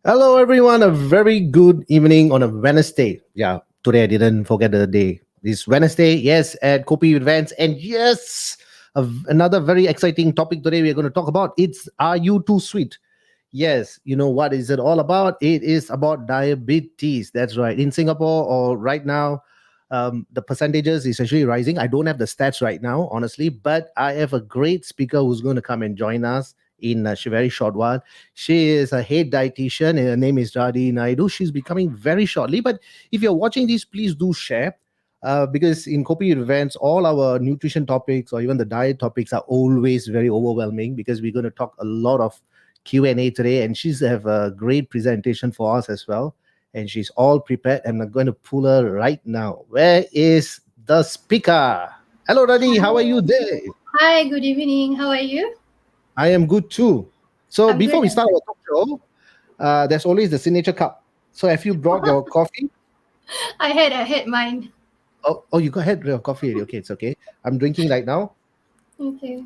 Hello, everyone. A very good evening on a Wednesday. Yeah, today I didn't forget the day. This Wednesday, yes, at Kopi With Vans. And yes, another very exciting topic today we're going to talk about. It's Are You Too Sweet? Yes, you know what is it all about? It is about diabetes. That's right. In Singapore, or right now, the percentages is actually rising. I don't have the stats right now, honestly, but I have a great speaker who's going to come and join us in a very short while. She is a head dietitian, and her name is Rddhi Naidu. She's becoming very shortly. But if you're watching this, please do share. Because in Kopi events, all our nutrition topics or even the diet topics are always very overwhelming because we're going to talk a lot of Q&A today, and she's have a great presentation for us as well. And she's all prepared, and I'm going to pull her right now. Where is the speaker? Hello, Rddhi. How are you there? Hi, good evening. How are you? I am good too. So I'm before good. we start our talk show, there's always the signature cup. So have you brought your coffee? I had mine. Oh, you go ahead with your coffee already. Okay, it's okay. I'm drinking right now. Okay.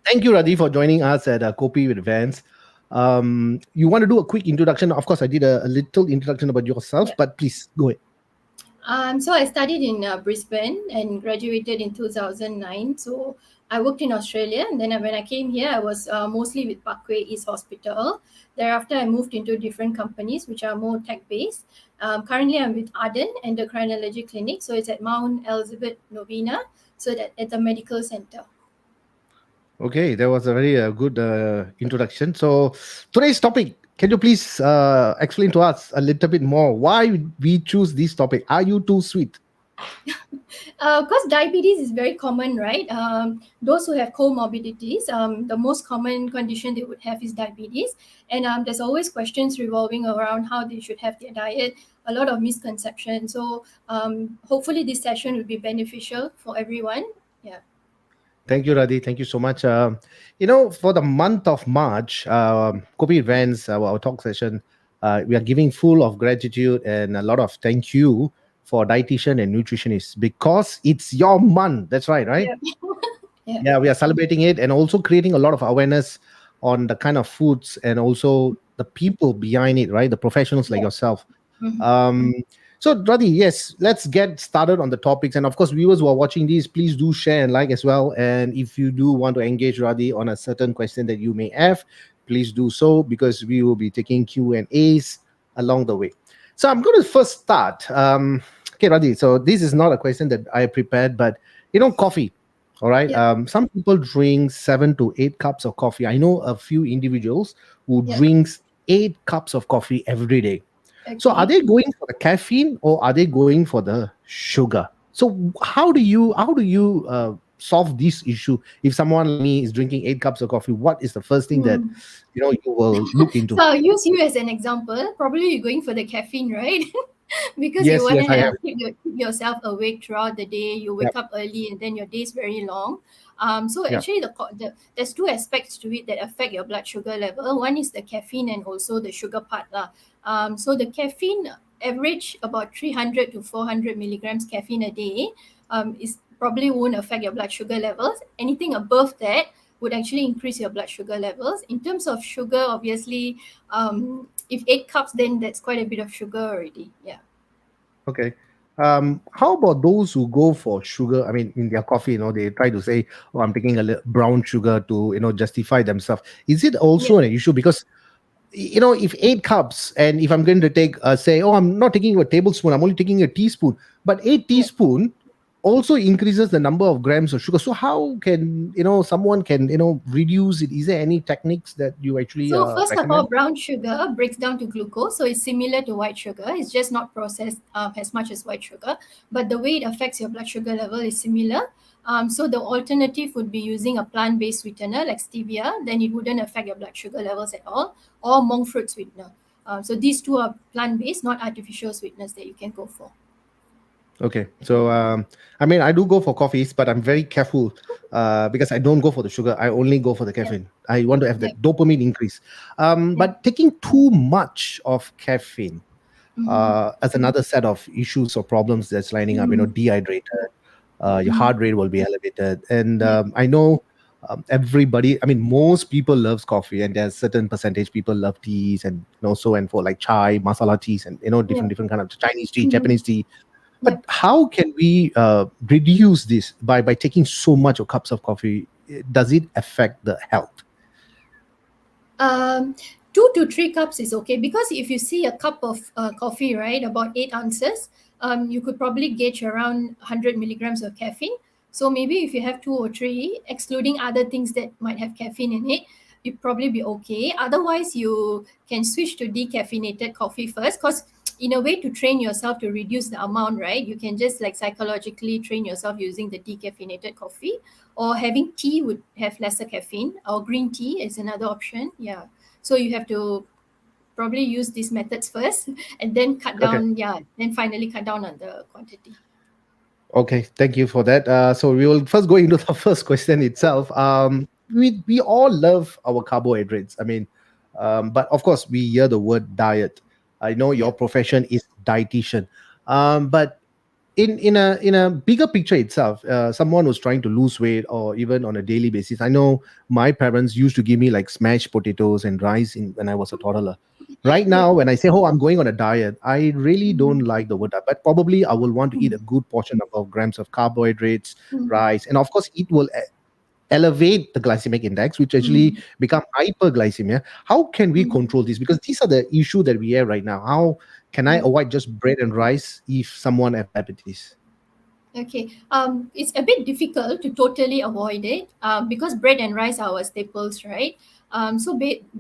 Thank you, Rddhi, for joining us at Kopi with Vans. You want to do a quick introduction? Of course, I did a little introduction about yourself, Yeah. but please go ahead. So I studied in Brisbane and graduated in 2009. So I worked in Australia, and then when I came here, I was mostly with Parkway East Hospital. Thereafter, I moved into different companies which are more tech based. Currently, I'm with Arden Endocrinology Clinic. So it's at Mount Elizabeth Novena. So that at the medical center. Okay, that was a very good introduction. So today's topic, can you please explain to us a little bit more why we choose this topic? Are you too sweet? Because diabetes is very common, right? Those who have comorbidities, the most common condition they would have is diabetes. And there's always questions revolving around how they should have their diet, a lot of misconceptions. So hopefully this session will be beneficial for everyone. Yeah. Thank you, Rddhi. Thank you so much. For the month of March, Kopi events, our talk session, we are giving full of gratitude and a lot of thank you for dietitian and nutritionists because it's your month. That's right, right? Yeah. Yeah. Yeah, we are celebrating it and also creating a lot of awareness on the kind of foods and also the people behind it, right? The professionals like Yeah. yourself. Mhm. Um, so, Rddhi, yes, let's get started on the topics. And of course, viewers who are watching these, please do share and like as well. And if you do want to engage Rddhi on a certain question that you may have, please do so because we will be taking Q&As along the way. So I'm going to first start. Okay, Rddhi, so this is not a question that I prepared, but coffee. All right. Yeah. Some people drink 7 to 8 cups of coffee. I know a few individuals who Yeah. drinks 8 cups of coffee every day. So are Okay. they going for the caffeine or are they going for the sugar? So how do you solve this issue? If someone like me is drinking 8 cups of coffee, what is the first thing that Hmm. you will look into? So I'll use you as an example. Probably you're going for the caffeine, right? Because you Yes, want yes, to I have. keep yourself awake throughout the day. You Yeah, wake up early, and then your day's very long. So yeah. actually, there's two aspects to it that affect your blood sugar level. One is the caffeine, and also the sugar part lah. So the caffeine average about 300 to 400 milligrams caffeine a day. Is probably won't affect your blood sugar levels. Anything above that would actually increase your blood sugar levels. In terms of sugar, obviously, if 8 cups, then that's quite a bit of sugar already. Yeah. Okay. How about those who go for sugar? I mean, in their coffee, they try to say, "Oh, I'm taking a brown sugar to, justify themselves." Is it Yeah. also an issue? Because if 8 cups, and if I'm going to take, say, "Oh, I'm not taking a tablespoon, I'm only taking a teaspoon," but eight Yeah. teaspoon also increases the number of grams of sugar. So how can someone can reduce it? Is there any techniques that you actually So first of all, recommend? brown sugar breaks down to glucose, so it's similar to white sugar. It's just not processed as much as white sugar, but the way it affects your blood sugar level is similar. So the alternative would be using a plant-based sweetener like stevia. Then it wouldn't affect your blood sugar levels at all, or monk fruit sweetener. So these two are plant-based, not artificial sweeteners that you can go for. Okay, so I mean, I do go for coffees, but I'm very careful because I don't go for the sugar. I only go for the Yeah, caffeine. I want to have yeah, that dopamine increase. yeah. But taking too much of caffeine Mm-hmm. as another set of issues or problems that's lining up. Mm-hmm. Dehydrated, your Mm-hmm. heart rate will be elevated, and Yeah. I know. everybody, I mean, most people loves coffee, and there's certain percentage people love teas, and so and for like chai, masala teas, and Yeah. different kind of Chinese tea, Mhm. Japanese tea. Yeah. But how can we reduce this by taking so much of cups of coffee? Does it affect the health? Um, 2 to 3 cups is okay, because if you see a cup of coffee, right, about 8 ounces, you could probably gauge around 100 milligrams of caffeine. So maybe if you have 2 or 3, excluding other things that might have caffeine in it, you'd probably be okay. Otherwise, you can switch to decaffeinated coffee first, because in a way to train yourself to reduce the amount, right? You can just like psychologically train yourself using the decaffeinated coffee, or having tea would have lesser caffeine, or green tea is another option. Yeah. So you have to probably use these methods first and then cut Okay. down, yeah, then finally cut down on the quantity. Okay, thank you for that. So we will first go into the first question itself. We all love our carbohydrates. I mean, but of course we hear the word diet. I know your Yeah. profession is dietitian, but in a bigger picture itself, someone who's trying to lose weight or even on a daily basis. I know my parents used to give me like smashed potatoes and rice when I was a toddler. Right Yeah. now when I say, oh, I'm going on a diet, I really don't Mm. like the word diet, but probably I will want to eat Mm. a good portion of grams of carbohydrates, Mm. rice, and of course it will elevate the glycemic index, which actually Mm. become hyperglycemia. How can we Mm. control this? Because these are the issue that we have right now. How can I Yeah. avoid just bread and rice if someone have diabetes? Okay. It's a bit difficult to totally avoid it, because bread and rice are our staples, right?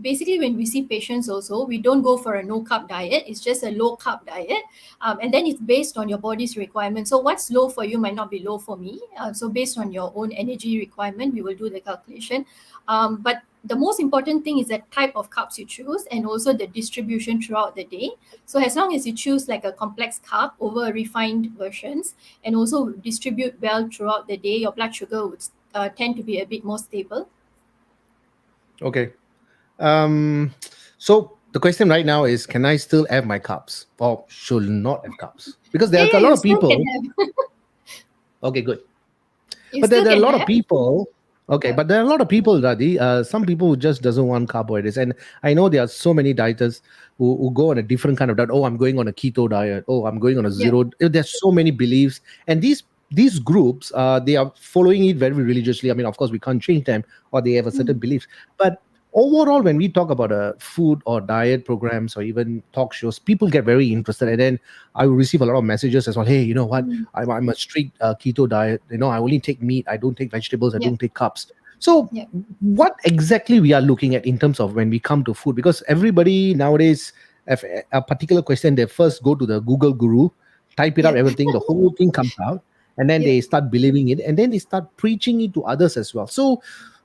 Basically, when we see patients, also we don't go for a no carb diet. It's just a low carb diet, and then it's based on your body's requirement. So what's low for you might not be low for me. So based on your own energy requirement, we will do the calculation. But the most important thing is the type of carbs you choose, and also the distribution throughout the day. So as long as you choose like a complex carb over refined versions, and also distribute well throughout the day, your blood sugar would tend to be a bit more stable. Okay. Um, so the question right now is, can I still have my cups or should not have cups? Because Yeah, there's yeah, a lot you of still can people. have. Okay, good. You But still there are a can lot of have. people. Okay, Yeah. but there are a lot of people, Radhi. Some people who just doesn't want carbohydrates, and I know there are so many dieters who go on a different kind of diet. Oh, I'm going on a keto diet. Oh, I'm going on a Yeah. zero. There's so many beliefs, and these groups, they are following it very religiously. I mean, of course, we can't change them, or they have a certain Mm. beliefs. But overall, when we talk about food or diet programs or even talk shows, people get very interested, and then I will receive a lot of messages as well. Hey, you know what? Mm. I'm a strict keto diet. I only take meat. I don't take vegetables. I Yeah. don't take carbs. So, Yeah. what exactly we are looking at in terms of when we come to food? Because everybody nowadays, if a particular question, they first go to the Google Guru, type it up, Yeah. everything, the whole thing comes out, and then Yeah. they start believing it, and then they start preaching it to others as well. So,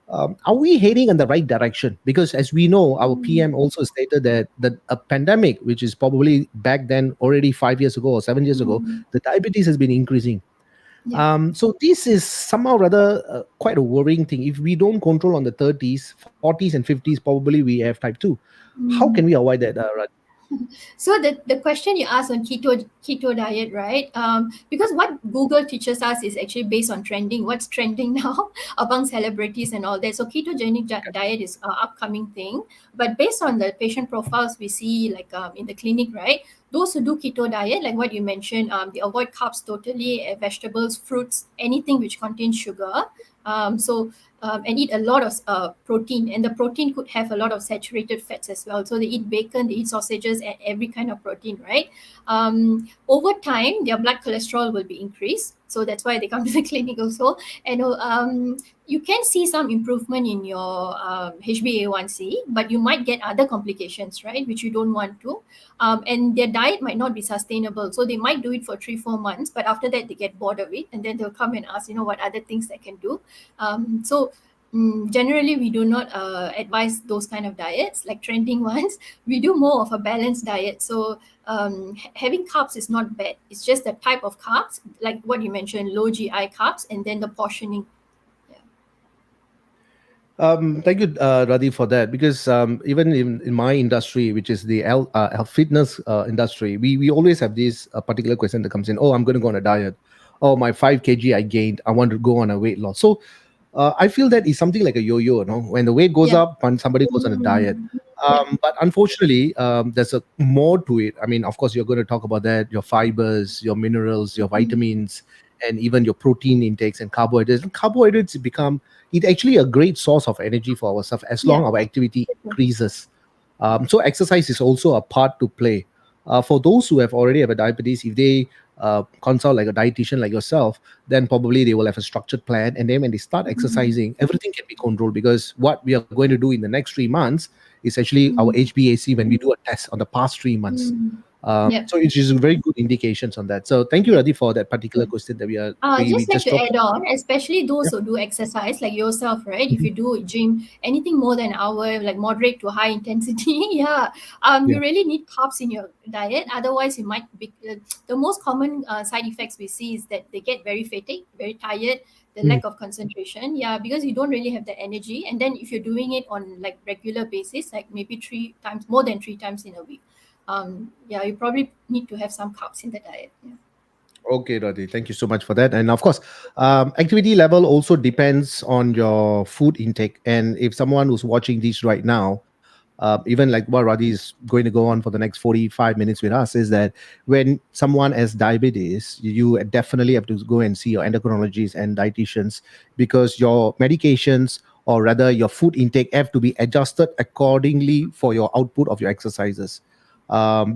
are we heading in the right direction? Because as we know, our Mm. PM also stated that a pandemic, which is probably back then already 5 years ago or 7 years ago, Mm. the diabetes has been increasing. Yeah. So this is somehow rather quite a worrying thing. If we don't control on the 30s, 40s, and 50s, probably we have type 2. How can we Mm. avoid that, Raj? So the question you asked on keto diet, right? Because what Google teaches us is actually based on trending. What's trending now among celebrities and all that. So ketogenic diet is a upcoming thing, but based on the patient profiles we see, like in the clinic, right? Those who do keto diet, like what you mentioned, they avoid carbs totally, vegetables, fruits, anything which contains sugar. And eat a lot of protein, and the protein could have a lot of saturated fats as well. So they eat bacon, they eat sausages, and every kind of protein, right? Over time their blood cholesterol will be increased, so that's why they come to the clinic also. And you can see some improvement in your HbA1c, but you might get other complications, right, which you don't want to. And their diet might not be sustainable, so they might do it for 3-4 months, but after that they get bored of it, and then they'll come and ask, what other things they can do. Generally, we do not advise those kind of diets, like trending ones. We do more of a balanced diet. So having carbs is not bad. It's just the type of carbs, like what you mentioned, low GI carbs, and then the portioning. Yeah. Thank you, Radhi, for that. Because even in my industry, which is the health fitness industry, we always have this particular question that comes in. Oh, I'm going to go on a diet. Oh, my 5 kg I gained. I want to go on a weight loss. So I feel that is something like a yo-yo. When the weight goes Yeah. up, when somebody goes on a diet. Yeah. But unfortunately, there's a more to it. I mean, of course, you're going to talk about that: your fibers, your minerals, your vitamins, and even your protein intakes and carbohydrates. And carbohydrates become it actually a great source of energy for ourselves as Yeah. long our activity increases. So exercise is also a part to play. For those who have already have a diabetes, if they consult like a dietitian like yourself, then probably they will have a structured plan. And then when they start exercising, everything can be controlled, because what we are going to do in the next 3 months is actually our HbA1c when we do a test on the past 3 months. Yeah. So it is very good indications on that. So thank you, Yeah. Radhi, for that particular question that we Just like just to dropped. add on, especially Yeah. those who do exercise like yourself, right? If Mhm. you do gym, anything more than an hour, like moderate to high intensity, yeah, Yeah. you really need carbs in your diet. Otherwise, you might be the most common side effects we see is that they get very fatigued, very tired, the Mm. lack of concentration. Yeah, because you don't really have the energy. And then if you're doing it on like regular basis, like maybe 3 times, more than 3 times in a week, yeah, you probably need to have some carbs in the diet. Yeah. Okay, Radhi, thank you so much for that. And of course, activity level also depends on your food intake. And if someone who's watching this right now, even like what Radhi is going to go on for the next 45 minutes with us, is that when someone has diabetes, you definitely have to go and see your endocrinologists and dietitians, because your medications, or rather your food intake, have to be adjusted accordingly for your output of your exercises.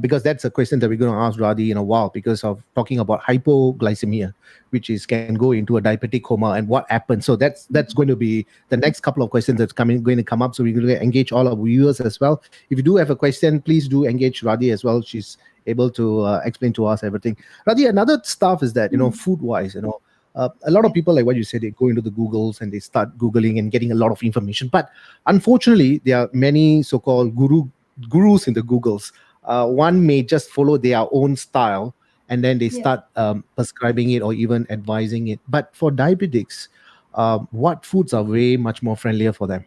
Because that's a question that we're going to ask Radhi in a while, because of talking about hypoglycemia, which is can go into a diabetic coma, and what happens. So that's going to be the next couple of questions that's going to come up. So we're going to engage all our viewers as well. If you do have a question, please do engage Radhi as well. She's able to explain to us everything. Radhi, another stuff is that food wise, a lot of Yeah. people, like what you said, they go into the Googles and they start Googling and getting a lot of information. But unfortunately, there are many so-called gurus in the Googles. One may just follow their own style, and then they Yeah. start prescribing it or even advising it. But for diabetics, what foods are way much more friendlier for them?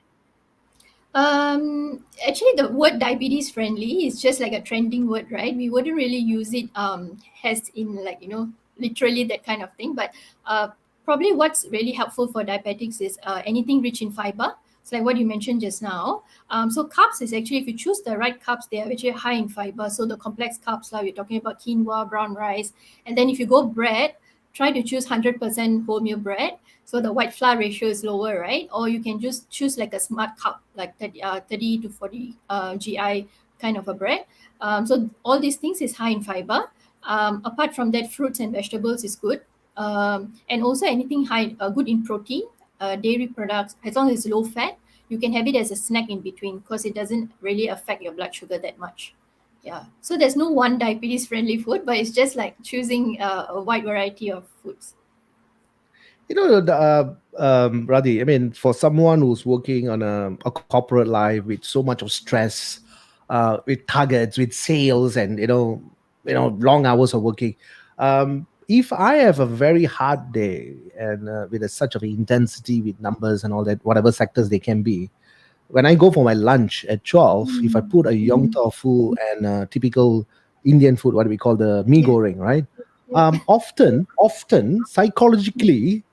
Actually, the word diabetes friendly is just like a trending word, right? We wouldn't really use it has in like literally that kind of thing. But probably what's really helpful for diabetics is anything rich in fiber. It's like what you mentioned just now. So carbs is actually, if you choose the right carbs, they are actually high in fiber. So the complex carbs, like we're talking about quinoa, brown rice, and then if you go bread, try to choose 100% wholemeal bread, so the white flour ratio is lower, right? Or you can just choose like a smart cup, like 30 to 40 GI kind of a bread. So all these things is high in fiber. Apart from that, fruits and vegetables is good. And also anything high, good in protein, dairy products, as long as it's low fat, you can have it as a snack in between because it doesn't really affect your blood sugar that much. Yeah. So there's no one diabetes friendly food, but it's just like choosing a wide variety of foods. Radhi, I mean, for someone who's working on a corporate life with so much of stress, with targets, with sales, and long hours of working, if I have a very hard day and with such of intensity with numbers and all that, whatever sectors they can be, when I go for my lunch at 12, if I put a yong tau foo and typical Indian food, what we call the mee Yeah. goreng, right? Yeah. Often psychologically,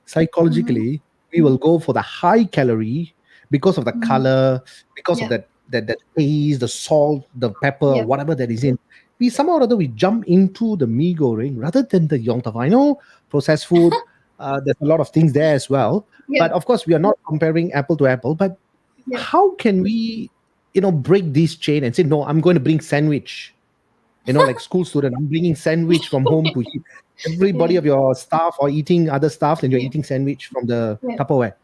we will go for the high calorie because of the color, because of Yeah. that taste, the salt, the pepper, Yeah. whatever that is in. We somehow or other we jump into the mee goreng rather than the yong tau. I know processed food. There's a lot of things there as well, Yeah. but of course we are not comparing apple to apple. But Yeah. how can we break this chain and say, no, I'm going to bring sandwich, like school student, I'm bringing sandwich from home to eat. Yeah. Everybody of your staff or eating other stuff, and you're Yeah. eating sandwich from the Yeah. Tupperware.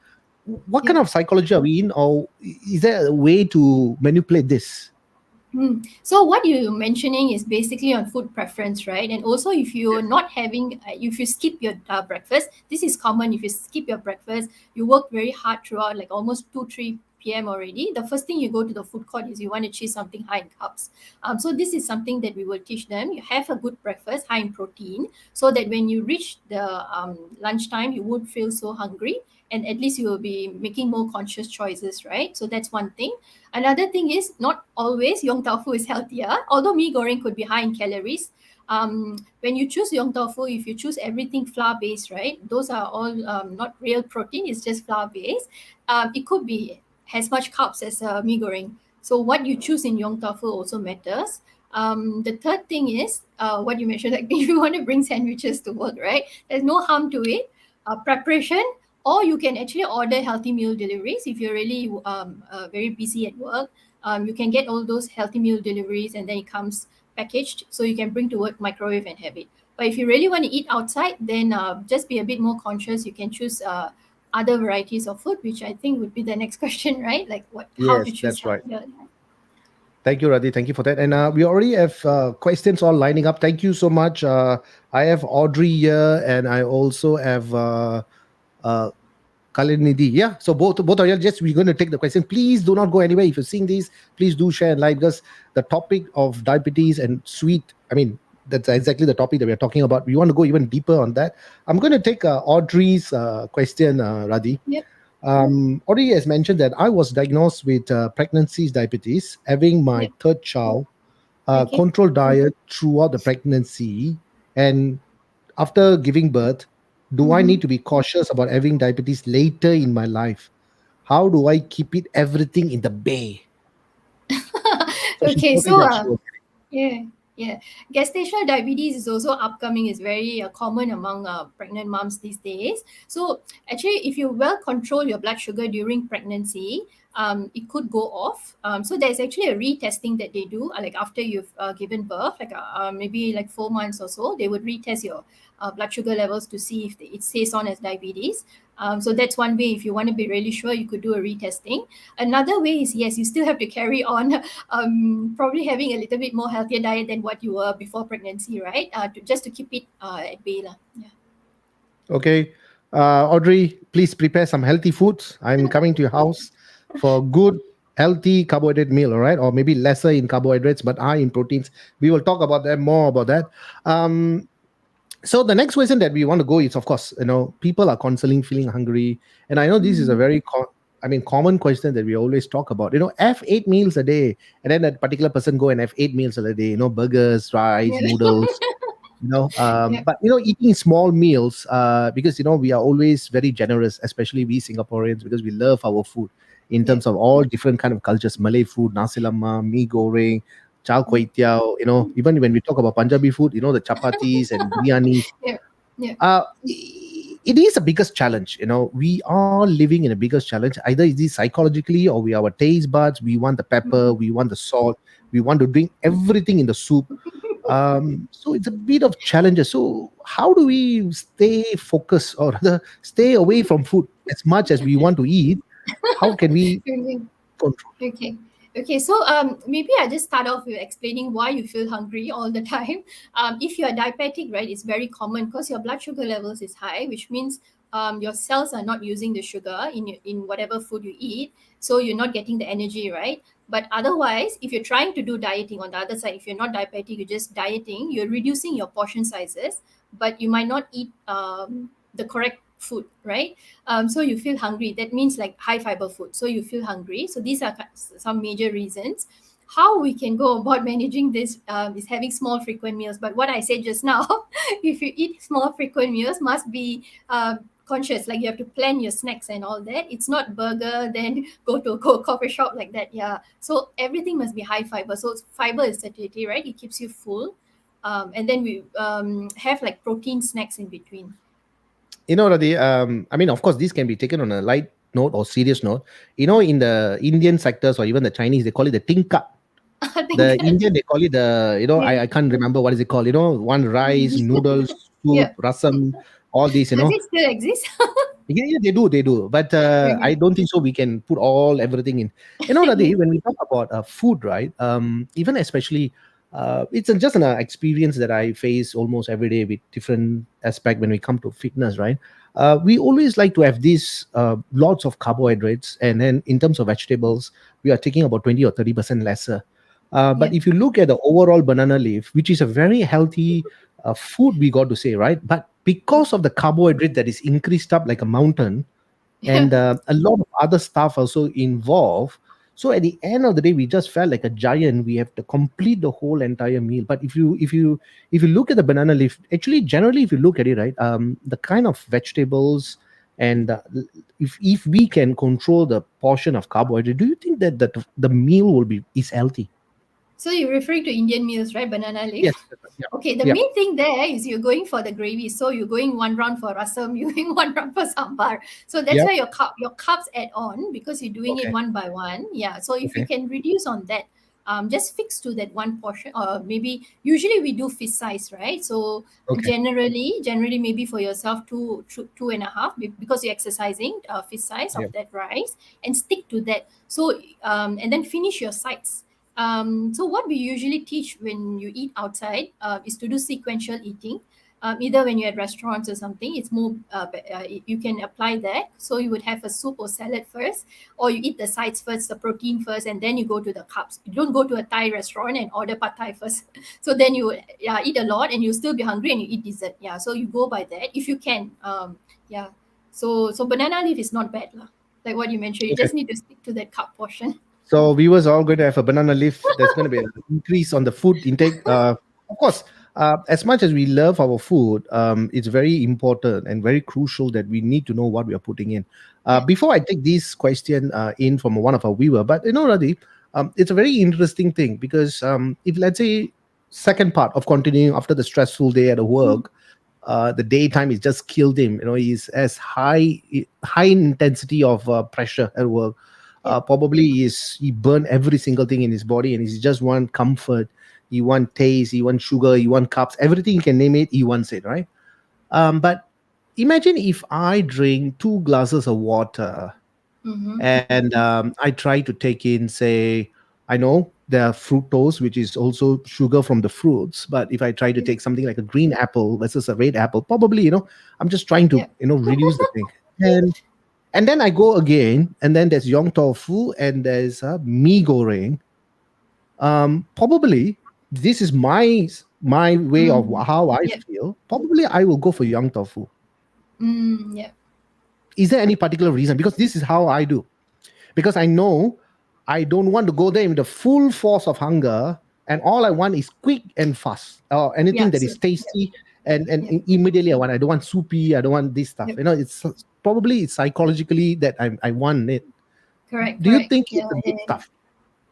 What Yeah. kind of psychology are we in, or is there a way to manipulate this? So what you're mentioning is basically on food preference, right? And also, if you're not having, if you skip your breakfast, this is common. If you skip your breakfast, you work very hard throughout, like almost 2 3 p.m. already. The first thing you go to the food court is you want to choose something high in carbs. So this is something that we will teach them. You have a good breakfast, high in protein, so that when you reach the lunchtime, you won't feel so hungry, and at least you will be making more conscious choices, right? So that's one thing. Another thing is not always yong tau foo is healthier. Although mee goreng could be high in calories, When you choose yong tau foo, if you choose everything flour based, right, those are all not real protein, it's just flour based. It could be as much carbs as mee goreng. So what you choose in yong tau foo also matters. The third thing is what you mentioned, like if you want to bring sandwiches to work, right, there's no harm to it. Preparation, or you can actually order healthy meal deliveries if you're really very busy at work. You can get all those healthy meal deliveries and then it comes packaged, so you can bring to work, microwave and have it. But if you really want to eat outside, then just be a bit more conscious. You can choose other varieties of food, which I think would be the next question, right? Like how to Yes, choose that's right. healthier. Thank you, Rddhi. Thank you for that. And we already have questions all lining up. Thank you so much. I have Audrey here, and I also have uh, Kalinidhi. Yeah. So both of you, just we're going to take the question. Please do not go anywhere. If you're seeing these, please do share and like, because the topic of diabetes and sweet, I mean, that's exactly the topic that we're talking about. We want to go even deeper on that. I'm going to take Audrey's question, Rddhi. Yep. Audrey has mentioned that I was diagnosed with pregnancy diabetes, having my Yep. third child, Okay. controlled diet throughout the pregnancy, and after giving birth, do I Mm-hmm. need to be cautious about having diabetes later in my life? How do I keep it everything in the bay? So she Okay. told me So that she was. yeah, yeah. Gestational diabetes is also upcoming. Is very common among pregnant moms these days. So actually, if you well control your blood sugar during pregnancy, it could go off. So there's actually a retesting that they do, like after you've given birth, like maybe like 4 months or so, they would retest your blood sugar levels to see if it stays on as diabetes. So that's one way. If you want to be really sure, you could do a retesting. Another way is, yes, you still have to carry on probably having a little bit more healthier diet than what you were before pregnancy, right? Just to keep it at bay. Lah. Yeah. Okay. Audrey, please prepare some healthy foods. I'm coming to your house for good, healthy carbohydrate meal, all right? Or maybe lesser in carbohydrates, but high in proteins. We will talk about that more about that. Um, so the next question that we want to go is, of course, people are constantly feeling hungry. And I know this is a Mm. very common question that we always talk about. Have 8 meals a day, and then that particular person go and have 8 meals a day. Burgers, rice, Yeah. noodles, Yeah. but eating small meals, because we are always very generous, especially we Singaporeans, because we love our food in Yeah. terms of all different kind of cultures: Malay food, nasi lemak, mee goreng, char Yeah. kway teow. Even when we talk about Punjabi food, the chapatis and biryanis. Yeah. Yeah. It is a biggest challenge. We are living in a biggest challenge. Either it is psychologically, or our taste buds, we want the pepper, Mm. we want the salt, we want to drink everything in the soup. So it's a bit of challenges. So how do we stay focused, or rather stay away from food as much as we want to eat? How can we Okay. control? Okay. Okay, so maybe I just start off with explaining why you feel hungry all the time. If you are diabetic, right, it's very common because your blood sugar levels is high, which means your cells are not using the sugar in whatever food you eat, so you're not getting the energy, right? But otherwise, if you're trying to do dieting on the other side, if you're not diabetic, you're just dieting, you're reducing your portion sizes, but you might not eat the correct food, right? So you feel hungry. That means like high fiber food. So you feel hungry. So these are some major reasons. How we can go about managing this is having small frequent meals. But what I said just now, if you eat small frequent meals, must be conscious. Like you have to plan your snacks and all that. It's not burger, then go to a coffee shop like that. Yeah. So everything must be high fiber. So fiber is satiety, right? It keeps you full. And then we have like protein snacks in between. Radhi, of course, this can be taken on a light note or serious note. In the Indian sectors, or even the Chinese, they call it the tingkat. I The think. Indian, they call it the, Yeah. I can't remember what is it called. One rice, noodles, soup, Yeah. rasam, all these. Does it still exist? Yeah, yeah, they do. But I Okay. don't think so. We can put everything in. Radhi, when we talk about food, right? Even especially, it's just an experience that I face almost every day with different aspect when we come to fitness, right? We always like to have these lots of carbohydrates, and then in terms of vegetables, we are taking about 20 or 30% lesser. But Yep. if you look at the overall banana leaf, which is a very healthy food, we got to say, right? But because of the carbohydrate that is increased up like a mountain, Yeah. and a lot of other stuff also involved, So at the end of the day, we just felt like a giant. We have to complete the whole entire meal. But if you look at the banana leaf, actually, generally, if you look at it, right, the kind of vegetables and if we can control the portion of carbohydrate, do you think that the meal will be is healthy? So you're referring to Indian meals, right? Banana leaf. Yes. Yeah. Okay, the Yeah. main thing there is you're going for the gravy. So you're going one round for rasam, you're going one round for sambar. So that's Yeah. why your carbs add on because you're doing it Okay. one by one. Yeah. So if you Okay. can reduce on that, just fix to that one portion, or maybe usually we do fist size, right? So Okay. generally maybe for yourself two and a half because you're exercising, fist size Yeah. of that rice, and stick to that. So and then finish your sides. So what we usually teach when you eat outside is to do sequential eating. Either when you're at restaurants or something, it's more you can apply that. So you would have a soup or salad first, or you eat the sides first, the protein first, and then you go to the carbs. You don't go to a Thai restaurant and order pad Thai first. So then you eat a lot and you still be hungry and you eat dessert. Yeah, so you go by that if you can. Yeah, so banana leaf is not bad lah. Like what you mentioned, you Okay. just need to stick to that carb portion. So viewers are all going to have a banana leaf. There's going to be an increase on the food intake. Of course, as much as we love our food, it's very important and very crucial that we need to know what we are putting in. Yeah. Before I take this question in from one of our viewer, but Rddhi, it's a very interesting thing because if let's say second part of continuing after the stressful day at the Mm. work, the daytime is just killed him. He's as high intensity of pressure at work. Yeah. Probably he burned every single thing in his body, and he just want comfort. He want taste. He want sugar. He want carbs. Everything you can name it, he wants it, right? But imagine if I drink 2 glasses of water Mm-hmm. and I try to take in, say, I know there are fructose, which is also sugar from the fruits. But if I try to take something like a green apple versus a red apple, probably, I'm just trying Yeah. to, reduce the thing. And then I go again, and then there's yong tofu and there's mee goreng. Probably this is my way of Mm. how I Yeah. feel. Probably I will go for yong tofu. Yeah. Is there any particular reason? Because this is how I do. Because I know I don't want to go there with the full force of hunger, and all I want is quick and fast, or anything Yeah. that So is tasty, and yeah. immediately I don't want soupy, I don't want this stuff. Yeah. It's psychologically that I want it. Correct. Do you Correct. think Yeah. it's a good Yeah. stuff?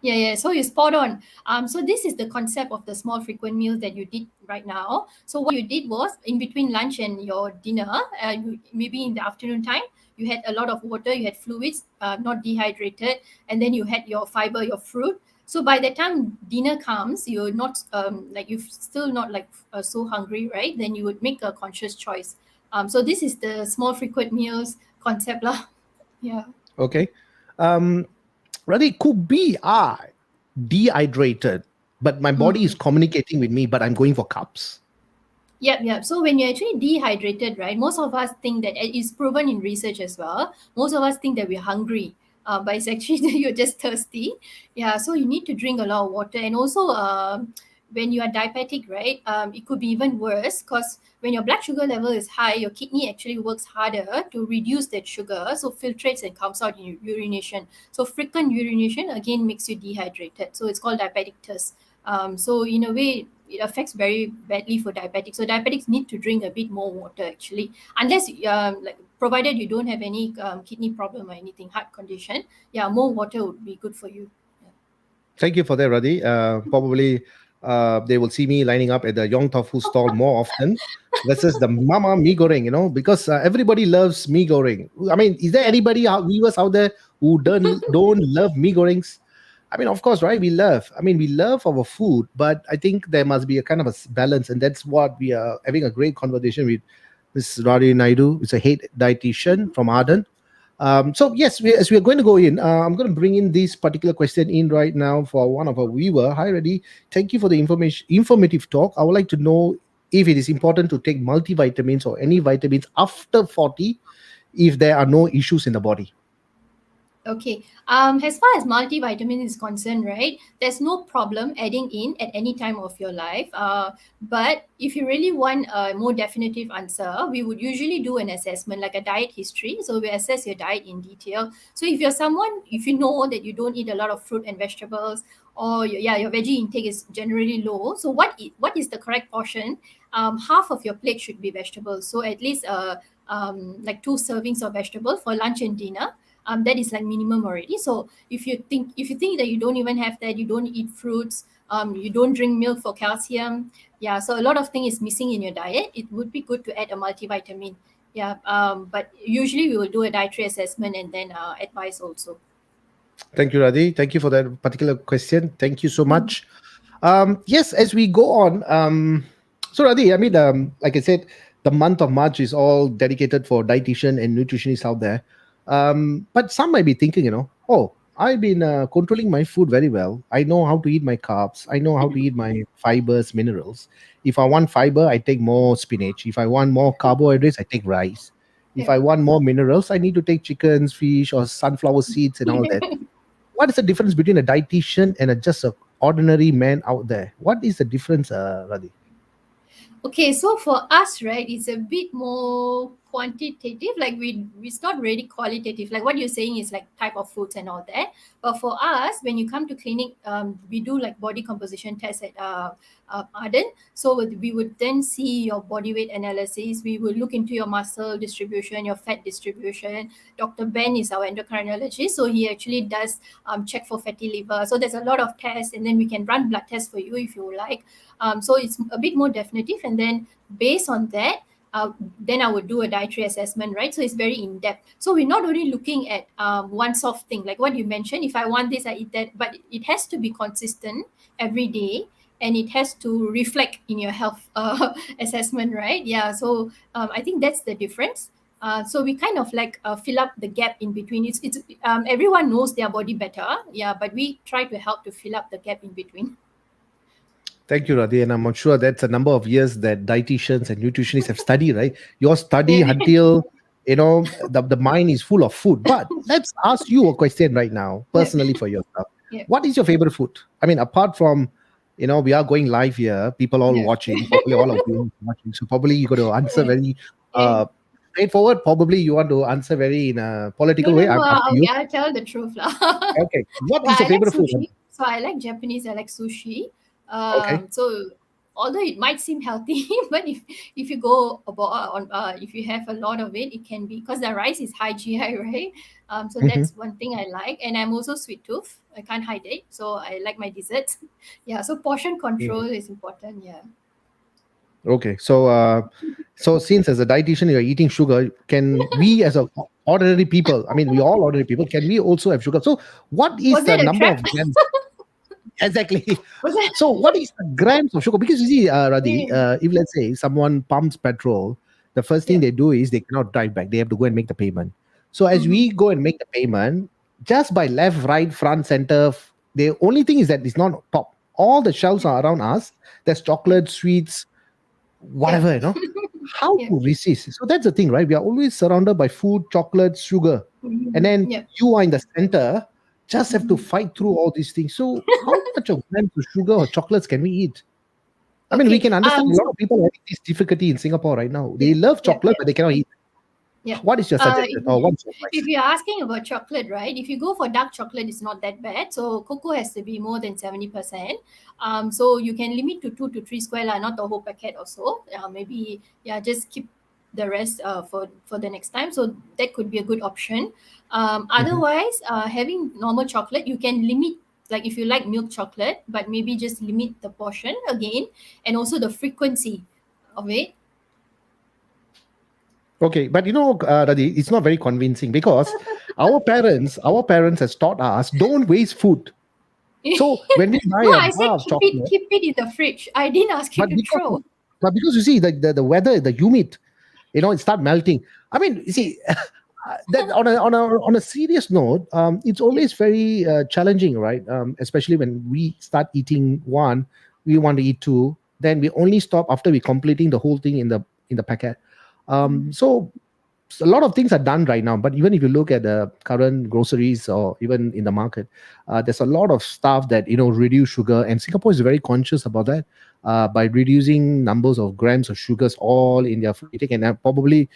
Yeah, yeah. So you're spot on. So this is the concept of the small frequent meals that you did right now. So what you did was in between lunch and your dinner, maybe in the afternoon time, you had a lot of water, you had fluids, not dehydrated, and then you had your fiber, your fruit. So by the time dinner comes, you're not like you're still not like so hungry, right? Then you would make a conscious choice. So this is the small frequent meals concept lah. Yeah. Okay. Um, Rddhi, could be I dehydrated, but my body is Mm. communicating with me, but I'm going for carbs. Yep, yep. So when you're actually dehydrated, right, most of us think that it is proven in research as well. Most of us think that we're hungry, but it's actually that you're just thirsty. Yeah, so you need to drink a lot of water. And also, when you are diabetic, right, it could be even worse because when your blood sugar level is high, your kidney actually works harder to reduce that sugar, so filtrates and comes out in urination. So frequent urination again makes you dehydrated. So it's called diabetic thirst. So in a way, it affects very badly for diabetics. So diabetics need to drink a bit more water actually, unless like provided you don't have any kidney problem or anything, heart condition. Yeah, more water would be good for you. Yeah. Thank you for that, Rddhi. Probably they will see me lining up at the Yong Tofu stall more often versus the Mama mee goreng, because everybody loves mee goreng. I mean, is there Yeah. anybody viewers out there who don't love mee gorengs? I mean, of course, right? We love our food, but I think there must be a kind of a balance, and that's what we are having a great conversation with Ms. Rddhi Naidu. It's a head dietitian from Arden. So yes, as we are going to go in, I'm going to bring in this particular question in right now for one of our viewer. Hi, Rddhi. Thank you for the informative talk. I would like to know if it is important to take multivitamins or any vitamins after 40 if there are no issues in the body. Okay. As far as multivitamin is concerned, right, there's no problem adding in at any time of your life. But if you really want a more definitive answer, we would usually do an assessment like a diet history. So we assess your diet in detail. So if you're someone, if you know that you don't eat a lot of fruit and vegetables, or your veggie intake is generally low. So what is the correct portion? Half of your plate should be vegetables. So at least like 2 servings of vegetable for lunch and dinner, that is like minimum already. So if you think that you don't even have that, you don't eat fruits, you don't drink milk for calcium, yeah, so a lot of thing is missing in your diet, it would be good to add a multivitamin. Yeah, but usually we will do a dietary assessment and then advice also. Thank you, Radhi. Thank you for that particular question. Thank you so Mhm. much. Yes, as we go on, so Radhi, I mean, like I said, the month of March is all dedicated for dietitian and nutritionists out there. But some might be thinking, oh, I've been controlling my food very well. I know how to eat my carbs. I know how to eat my fibers, minerals. If I want fiber, I take more spinach. If I want more carbohydrates, I take rice. If Yeah. I want more minerals, I need to take chickens, fish, or sunflower seeds and all that. What is the difference between a dietitian and just a ordinary man out there? What is the difference, Radhi? Okay, so for us, right, it's a bit more quantitative. Like it's not really qualitative. Like what you're saying is like type of foods and all that. But for us, when you come to clinic, we do like body composition tests at Arden. So we would then see your body weight analysis. We will look into your muscle distribution, your fat distribution. Dr. Ben is our endocrinologist, so he actually does check for fatty liver. So there's a lot of tests, and then we can run blood tests for you if you like. So it's a bit more definitive, and then based on that, then I would do a dietary assessment, right? So it's very in depth. So we're not only looking at one soft thing, like what you mentioned. If I want this, I eat that, but it has to be consistent every day, and it has to reflect in your health assessment, right? Yeah. So I think that's the difference. So we kind of like fill up the gap in between. It's everyone knows their body better, yeah, but we try to help to fill up the gap in between. Thank you, Radhi. And I'm sure that's a number of years that dietitians and nutritionists have studied, right? Your study Yeah. until, the mind is full of food. But let's ask you a question right now, Yeah. personally for yourself. Yeah. What is your favorite food? I mean, apart from, we are going live here, people all Yeah. watching, probably all of you watching. So probably you got to answer very Yeah. uh, straightforward. Probably you want to answer very in a No, political no, way. no. Up to you. I'll tell the truth, lah. Okay. What Yeah, is your I like favorite food? sushi. So I like Japanese. I like sushi. Okay. So although it might seem healthy, but if you go about on if you have a lot of it, it can be because the rice is high GI, right? So Mm-hmm. that's one thing I like, and I'm also sweet tooth. I can't hide it, so I like my desserts. Yeah. So portion control is important. Yeah. Okay, so since as a dietitian you're eating sugar, can we as a ordinary people, I mean we all ordinary people, can we also have sugar? So what is Was the that a number trap? of grams exactly? Was that? So what is the grams of sugar? Because you see, Radhi, Yeah. if let's say someone pumps petrol, the first thing Yeah. they do is they cannot drive back. They have to go and make the payment. So as Mm-hmm. we go and make the payment, just by left, right, front, center, the only thing is that it's not top. All the shelves Yeah. are around us. There's Yeah. chocolate, sweets, Yeah. whatever, how Yeah. to resist. So that's the thing, right? We are always surrounded by food, chocolate, sugar, and Mhm. then Yeah. you are in the center, just have to Mhm. fight through all these things. So how much of grams of sugar or chocolates can we eat? I mean, we Okay. can understand a lot So of people having this difficulty in Singapore right now. They yeah, love yeah, chocolate yeah, but they cannot eat. yeah. What is your suggestion or what's your If advice? you're asking about chocolate, right? If you go for dark chocolate, it's not that bad. So cocoa has to be more than 70%. So you can limit to 2 to 3 square, lah, not the whole packet. Also, maybe yeah, just keep the rest for the next time. So that could be a good option. Mhm. Otherwise, having normal chocolate, you can limit. Like if you like milk chocolate, but maybe just limit the portion again, and also the frequency of it. Okay, but Radhi, it's not very convincing because our parents has taught us don't waste food. So when we buy No, a I said bar of chocolate, keep it in the fridge. I didn't ask you but to because throw. but because you see the weather, the humid, it start melting. I mean, you see, that on a serious note, it's Yeah. always very challenging, right? Especially when we start eating one, we want to eat two, then we only stop after we completing the whole thing in the packet. Mhm. So a lot of things are done right now, but even if you look at the current groceries or even in the market, there's a lot of stuff that reduce sugar, and Singapore is very conscious about that, by reducing numbers of grams of sugars all in their food intake. And probably,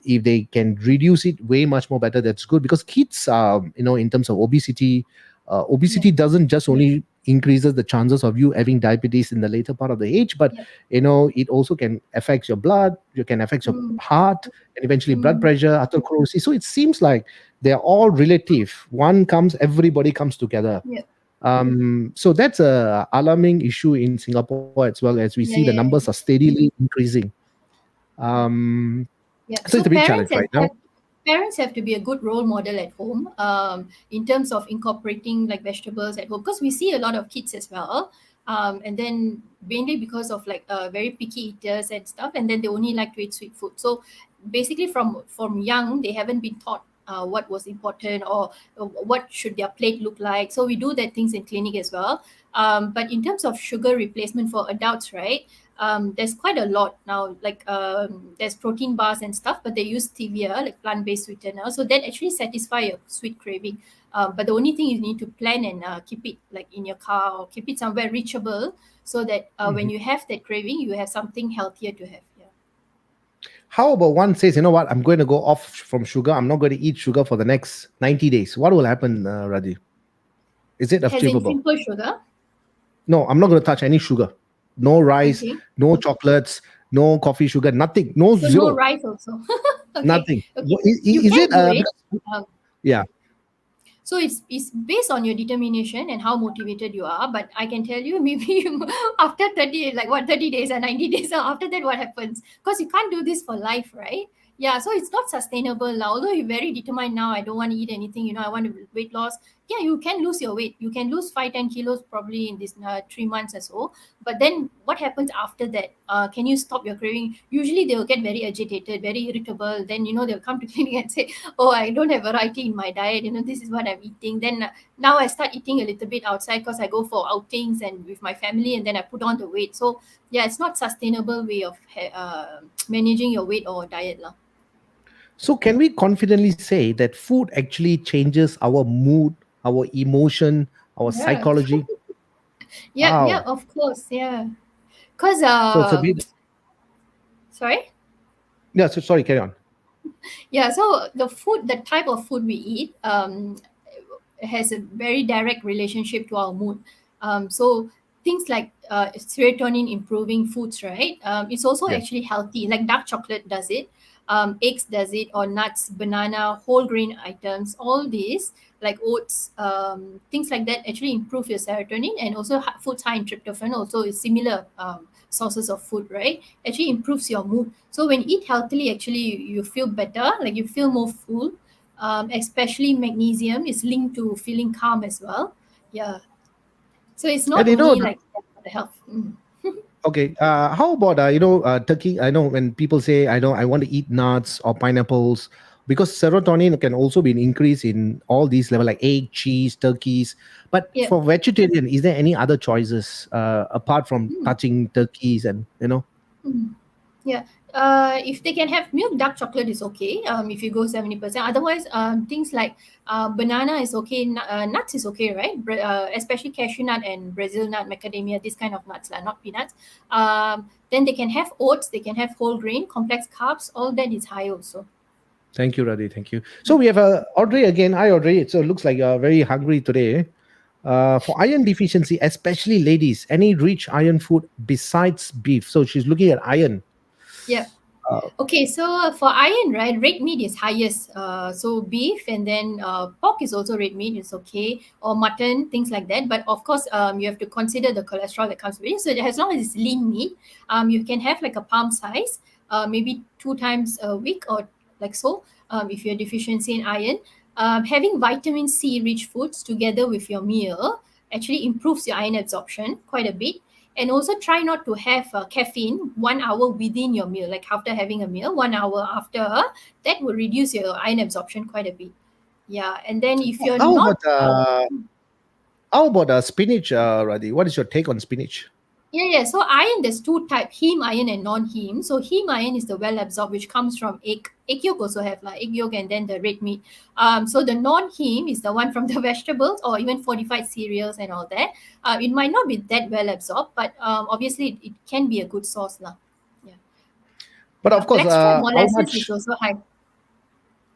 if they can reduce it way much more better, that's good, because kids, in terms of obesity, Yeah. obesity doesn't just only increases the chances of you having diabetes in the later part of the age, but Yeah. it also can affect your blood, you can affect your Mm, heart, and eventually blood mm, pressure, atherosclerosis. So it seems like they're all relative. One comes, everybody comes together. yeah. So that's a alarming issue in Singapore, as well, as we see the Yeah. Yeah. numbers are steadily increasing. Yeah. um, Yeah. so it's So a big challenge right now. parents have to be a good role model at home, in terms of incorporating like vegetables at home, because we see a lot of kids as well, and then mainly because of like very picky eaters and stuff, and then they only like to eat sweet food. So basically from young they haven't been taught what was important, or what should their plate look like. So we do that things in clinic as well. But in terms of sugar replacement for adults, right, there's quite a lot now. Like there's protein bars and stuff, but they use stevia, like plant-based sweetener, so that actually satisfy your sweet craving. But the only thing you need to plan and keep it like in your car, or keep it somewhere reachable, so that when Mhm. you have that craving, you have something healthier to have. Yeah. How about one says, you know what, I'm going to go off from sugar, I'm not going to eat sugar for the next 90 days. What will happen, Radhi? Is it As in achievable? simple sugar. No, I'm not going to touch any sugar. No rice, Okay. no chocolates, no coffee sugar, nothing, no, So no zero, rice also. Okay. nothing. Okay. You Is it can do it. because, Um, yeah. So it's based on your determination and how motivated you are. But I can tell you, maybe after 30, like what, 30 days or 90 days, or after that, what happens? Because you can't do this for life, right? Yeah, so it's not sustainable now. Although you're very determined now, I don't want to eat anything, I want to weight loss. Yeah, you can lose your weight. You can lose 5-10 kilos probably in this 3 months or so. But then what happens after that? Can you stop your craving? Usually they will get very agitated, very irritable. Then, they'll come to clinic and say, oh, I don't have variety in my diet, this is what I'm eating. Then now I start eating a little bit outside because I go for outings and with my family, and then I put on the weight. So yeah, it's not sustainable way of managing your weight or diet lah. So can we confidently say that food actually changes our mood, our emotion, our Yeah. psychology? Yeah, yeah, Wow. of course. Yeah, because So it's a bit. sorry. Yeah. So sorry. Carry on. Yeah, so the type of food we eat has a very direct relationship to our mood. So things like serotonin improving foods, right? It's also Yeah. actually healthy. Like dark chocolate does it, eggs does it, or nuts, banana, whole grain items. All these like oats, things like that actually improve your serotonin, and also foods high in tryptophan also is similar sources of food, right? Actually improves your mood. So when you eat healthily, actually you feel better, like you feel more full. Especially magnesium is linked to feeling calm as well. Yeah. So it's And not only like for the health. Mm. okay. How about turkey? I know when people say I want to eat nuts or pineapples, because serotonin can also be an increase in all these level, like egg, cheese, turkeys. But Yeah. for vegetarian, is there any other choices apart from Mm. touching turkeys and Mm. Yeah. If they can have milk, dark chocolate is okay. If you go 70%. Otherwise, things like banana is okay. Nuts is okay, right? Especially cashew nut and Brazil nut, macadamia, this kind of nuts, not peanuts. Then they can have oats. They can have whole grain, complex carbs. All that is high also. Thank you, Radhi. Thank you. So we have Audrey again. Hi, Audrey. So it looks like you're very hungry today. For iron deficiency, especially ladies, any rich iron food besides beef? So she's looking at iron. Yeah. Uh, Okay, so for iron, right, red meat is highest. So beef, and then pork is also red meat. It's okay, or mutton, things like that. But of course, you have to consider the cholesterol that comes with it. So as long as it's lean meat, you can have like a palm size, maybe 2 times a week or like so. If you're deficiency in iron, having vitamin C rich foods together with your meal actually improves your iron absorption quite a bit. And also try not to have caffeine 1 hour within your meal, like after having a meal 1 hour after. That will reduce your iron absorption quite a bit. Yeah, and then if you're how not about spinach, Radhi? What is your take on spinach? So iron, there's two types, heme iron and non-heme. So heme iron is the well absorbed, which comes from egg. Egg yolk also have like egg yolk and then the red meat. So the non-heme is the one from the vegetables or even fortified cereals and all that. It might not be that well absorbed, but obviously it can be a good source lah. Yeah, But yeah. of course, Blackstrap molasses is also high.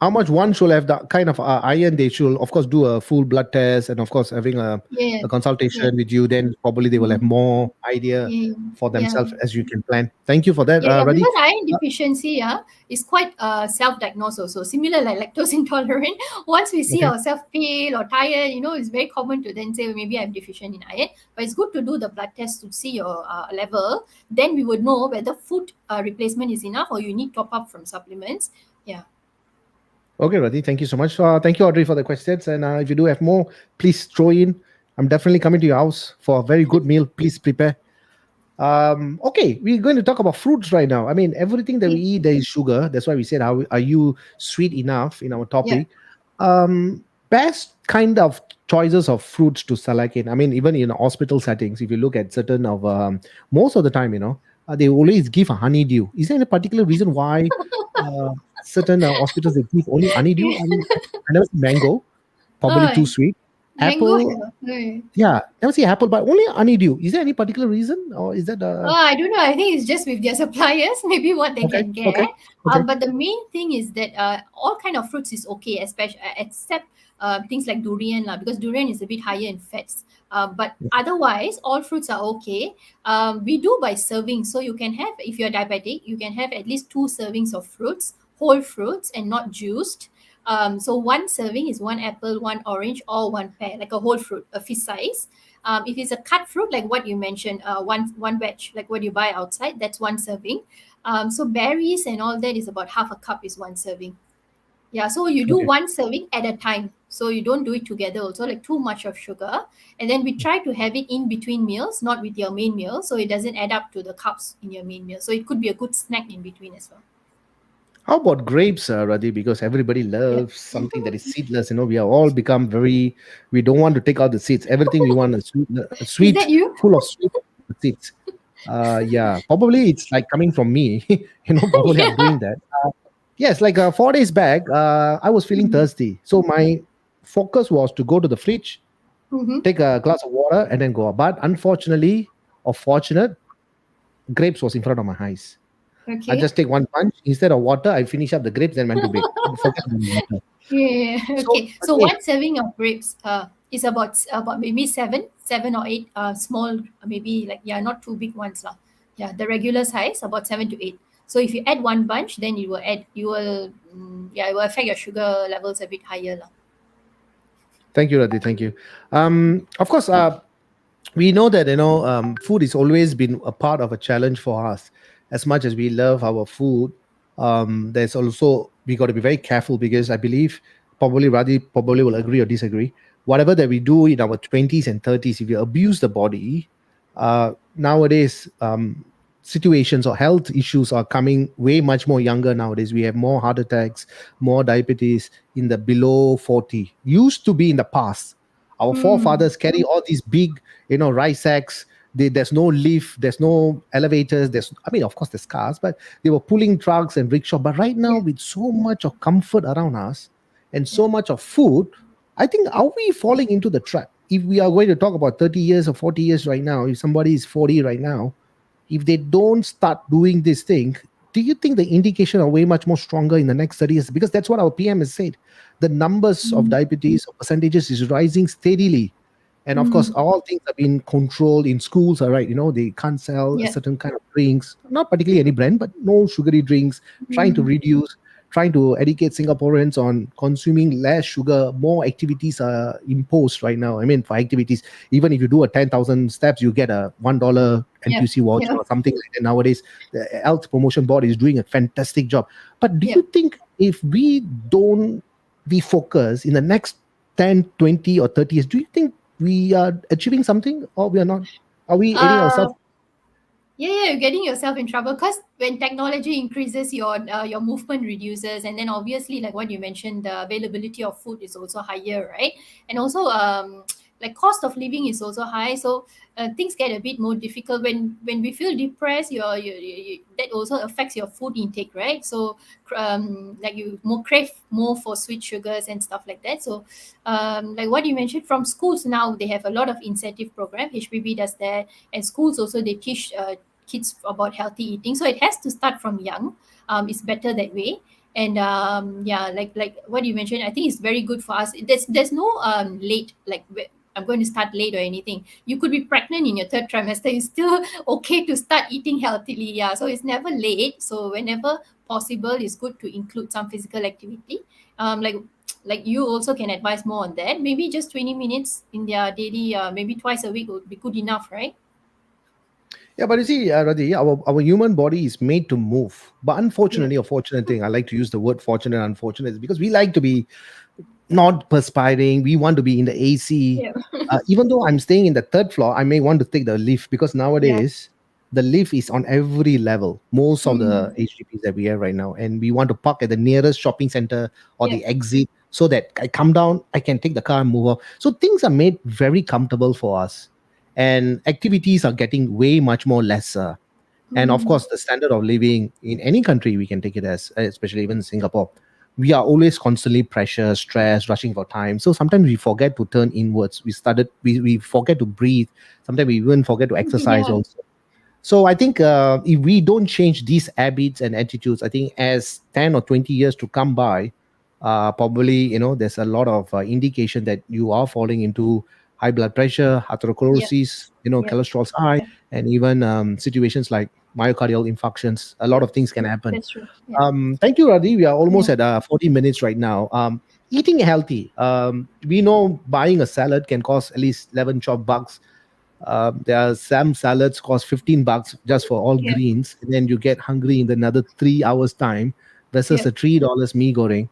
how much one should have that kind of iron, they should of course do a full blood test, and of course having Yeah, a yeah, consultation with you, then probably they will have mm, more idea yeah, for yeah. themselves as you can plan. Thank you for that, Yeah, Rddhi. because iron deficiency is quite self-diagnosed also. Similar like lactose intolerant. Once we see Okay. ourselves pale or tired, it's very common to then say, well, maybe I'm deficient in iron. But it's good to do the blood test to see your level. Then we would know whether food replacement is enough or you need top up from supplements. Yeah. Okay, Rddhi, thank you so much. Thank you, Audrey, for the questions. And if you do have more, please throw in. I'm definitely coming to your house for a very good meal. Please prepare. Okay, we're going to talk about fruits right now. I mean, everything that we eat, there is sugar. That's why we said, how are you sweet enough in our Yeah. topic? Best kind of choices of fruits to select in. I mean, even in hospital settings, if you look at certain of most of the time, they always give a honeydew. Is there any particular reason why uh, certain hospitals they give only honeydew? I mean, I never see mango, probably too Oh, sweet. mango. Apple, yeah, never see apple, but only honeydew. Is there any particular reason, or is that I don't know. I think it's just with their suppliers, maybe what they okay? can get. Okay, okay. But the main thing is that all kind of fruits is okay, especially except things like durian lah, because durian is a bit higher in fats. But otherwise, all fruits are okay. We do by serving, so you can have, if you're diabetic, you can have at least 2 servings of fruits, whole fruits, and not juiced. So one serving is one apple, one orange, or one pear, like a whole fruit, a fist size. If it's a cut fruit, like what you mentioned, one veg, like what you buy outside, that's 1 serving. So berries and all that is about half a cup is 1 serving. Yeah, so you do Okay. 1 serving at a time. So you don't do it together also, like too much of sugar. And then we try to have it in between meals, not with your main meal, so it doesn't add up to the carbs in your main meal. So it could be a good snack in between as well. How about grapes, Radhi? Because everybody Yeah. loves something that is seedless. We have all become very. We don't want to take out the seeds. Everything we want a Is sweet, that you? full of sweet seeds. Yeah, probably it's like coming from me. Probably I'm Yeah. doing that. Yes, like 4 days back, I was feeling Mm-hmm. thirsty. So my focus was to go to the fridge, Mm-hmm. take a glass of water, and then go out. But unfortunately, or fortunate, grapes was in front of my eyes. I Okay. just take one punch. Instead of water, I finish up the grapes, then went to bed. Forget about the water. Yeah. So Okay. So again, 1 serving of grapes is about maybe seven or eight small, maybe like, yeah, not too big ones lah. Yeah, the regular size about 7 to 8. So if you add one bunch, then it will affect your sugar levels a bit higher lah. thank you, Radhi. Thank you. Of course, we know that food has always been a part of a challenge for us. As much as we love our food, there's also we got to be very careful because I believe probably Radhi probably will agree or disagree. Whatever that we do in our 20s and 30s, if you abuse the body, nowadays situations or health issues are coming way much more younger nowadays. We have more heart attacks, more diabetes in the below 40. Used to be in the past. Our Mm, forefathers carry all these big, rice sacks. There's no lift, there's no elevators. I mean, of course, there's cars, but they were pulling trucks and rickshaw. But right now, yeah, with so much of comfort around us and yeah, so much of food, I think are we falling into the trap? If we are going to talk about 30 years or 40 years right now, if somebody is 40 right now, if they don't start doing this thing, do you think the indication are way much more stronger in the next 30 years? Because that's what our PM has said. The numbers of mm, diabetes or percentages is rising steadily. And of course, mm, all things have been controlled in schools, all right. They can't sell a yeah, certain kind of drinks, not particularly any brand, but no sugary drinks, trying to mm, reduce, trying to educate Singaporeans on consuming less sugar. More activities are imposed right now. I mean, for activities, even if you do a 10,000 steps, you get a $1 yeah, NTUC voucher yeah, or something like that. Nowadays, the Health Promotion Board is doing a fantastic job. But do yeah. you think if we don't be focused in the next 10, 20, or 30 years, do you think we are achieving something or we are not? Are we aiding Uh, ourselves? yeah, you're getting yourself in trouble because when technology increases, your movement reduces, and then obviously, like what you mentioned, the availability of food is also higher, right? And also, like cost of living is also high, so things get a bit more difficult when we feel depressed. That also affects your food intake, right? So like you more crave more for sweet sugars and stuff like that. So like what you mentioned, from schools now they have a lot of incentive program. HPB does that, and schools also they teach kids about healthy eating, so it has to start from young. It's better that way. And yeah, like what you mentioned, I think it's very good for us. There's no late, like I'm going to start late or anything. You could be pregnant in your third trimester, it's still okay to start eating healthily. Yeah, so it's never late. So whenever possible, it's good to include some physical activity. Like you also can advise more on that. Maybe just 20 minutes in their daily, maybe twice a week would be good enough, right? Yeah, but you see, Rddhi, our human body is made to move. But Yeah. unfortunately, or fortunate thing, I like to use the word fortunate and unfortunate, is because we like to be not perspiring. We want to be in the AC. Yeah. Even though I'm staying in the third floor, I may want to take the lift because Yeah. nowadays the lift is on every level. Most of the Mm. HDPs that we have right now, and we want to park at the nearest shopping center or Yeah. the exit so that I come down, I can take the car and move off. So things are made very comfortable for us, and activities are getting way much more lesser. And of Mm. course, the standard of living in any country, we can take it as, especially even Singapore, we are always constantly pressure, stress, rushing for time. So sometimes we forget to turn inwards. We forget to breathe. Sometimes we even forget to exercise Yeah. also. So I think if we don't change these habits and attitudes, I think as 10 or 20 years to come by, probably, there's a lot of indication that you are falling into high blood pressure, Yeah. atherosclerosis, Yeah. cholesterol's high, and even situations like myocardial infarctions. A lot Yeah. of things can happen. That's true. Yeah. Thank you, Radhi. We are almost Yeah. at 40 minutes right now. Eating healthy. We know buying a salad can cost at least 11 chop bucks. There are some salads cost 15 bucks just for all Yeah. greens, and then you get hungry in another 3 hours time versus Yeah. a $3 mee goreng.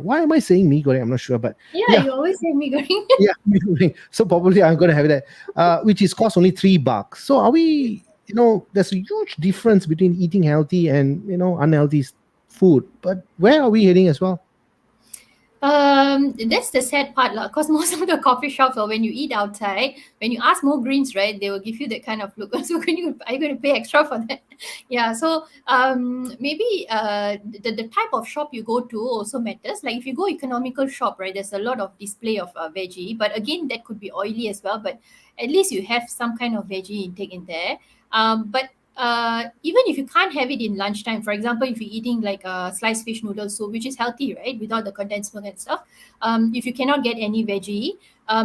Why am I saying mee goreng? I'm not sure, but Yeah. yeah, You always say me going. yeah, mee goreng. So probably I'm going to have that, which is cost only $3. So are we? There's a huge difference between eating healthy and unhealthy food. But where are we heading as well? That's the sad part, lah. Because most of the coffee shops, or when you eat outside, when you ask more greens, right, they will give you that kind of look. So are you going to pay extra for that? Yeah. So maybe the type of shop you go to also matters. Like if you go economical shop, right, there's a lot of display of veggie, but again that could be oily as well. But at least you have some kind of veggie intake in there. But even if you can't have it in lunchtime, for example, if you're eating like a sliced fish noodle soup, which is healthy, right, without the condensed milk and stuff, if you cannot get any veggie,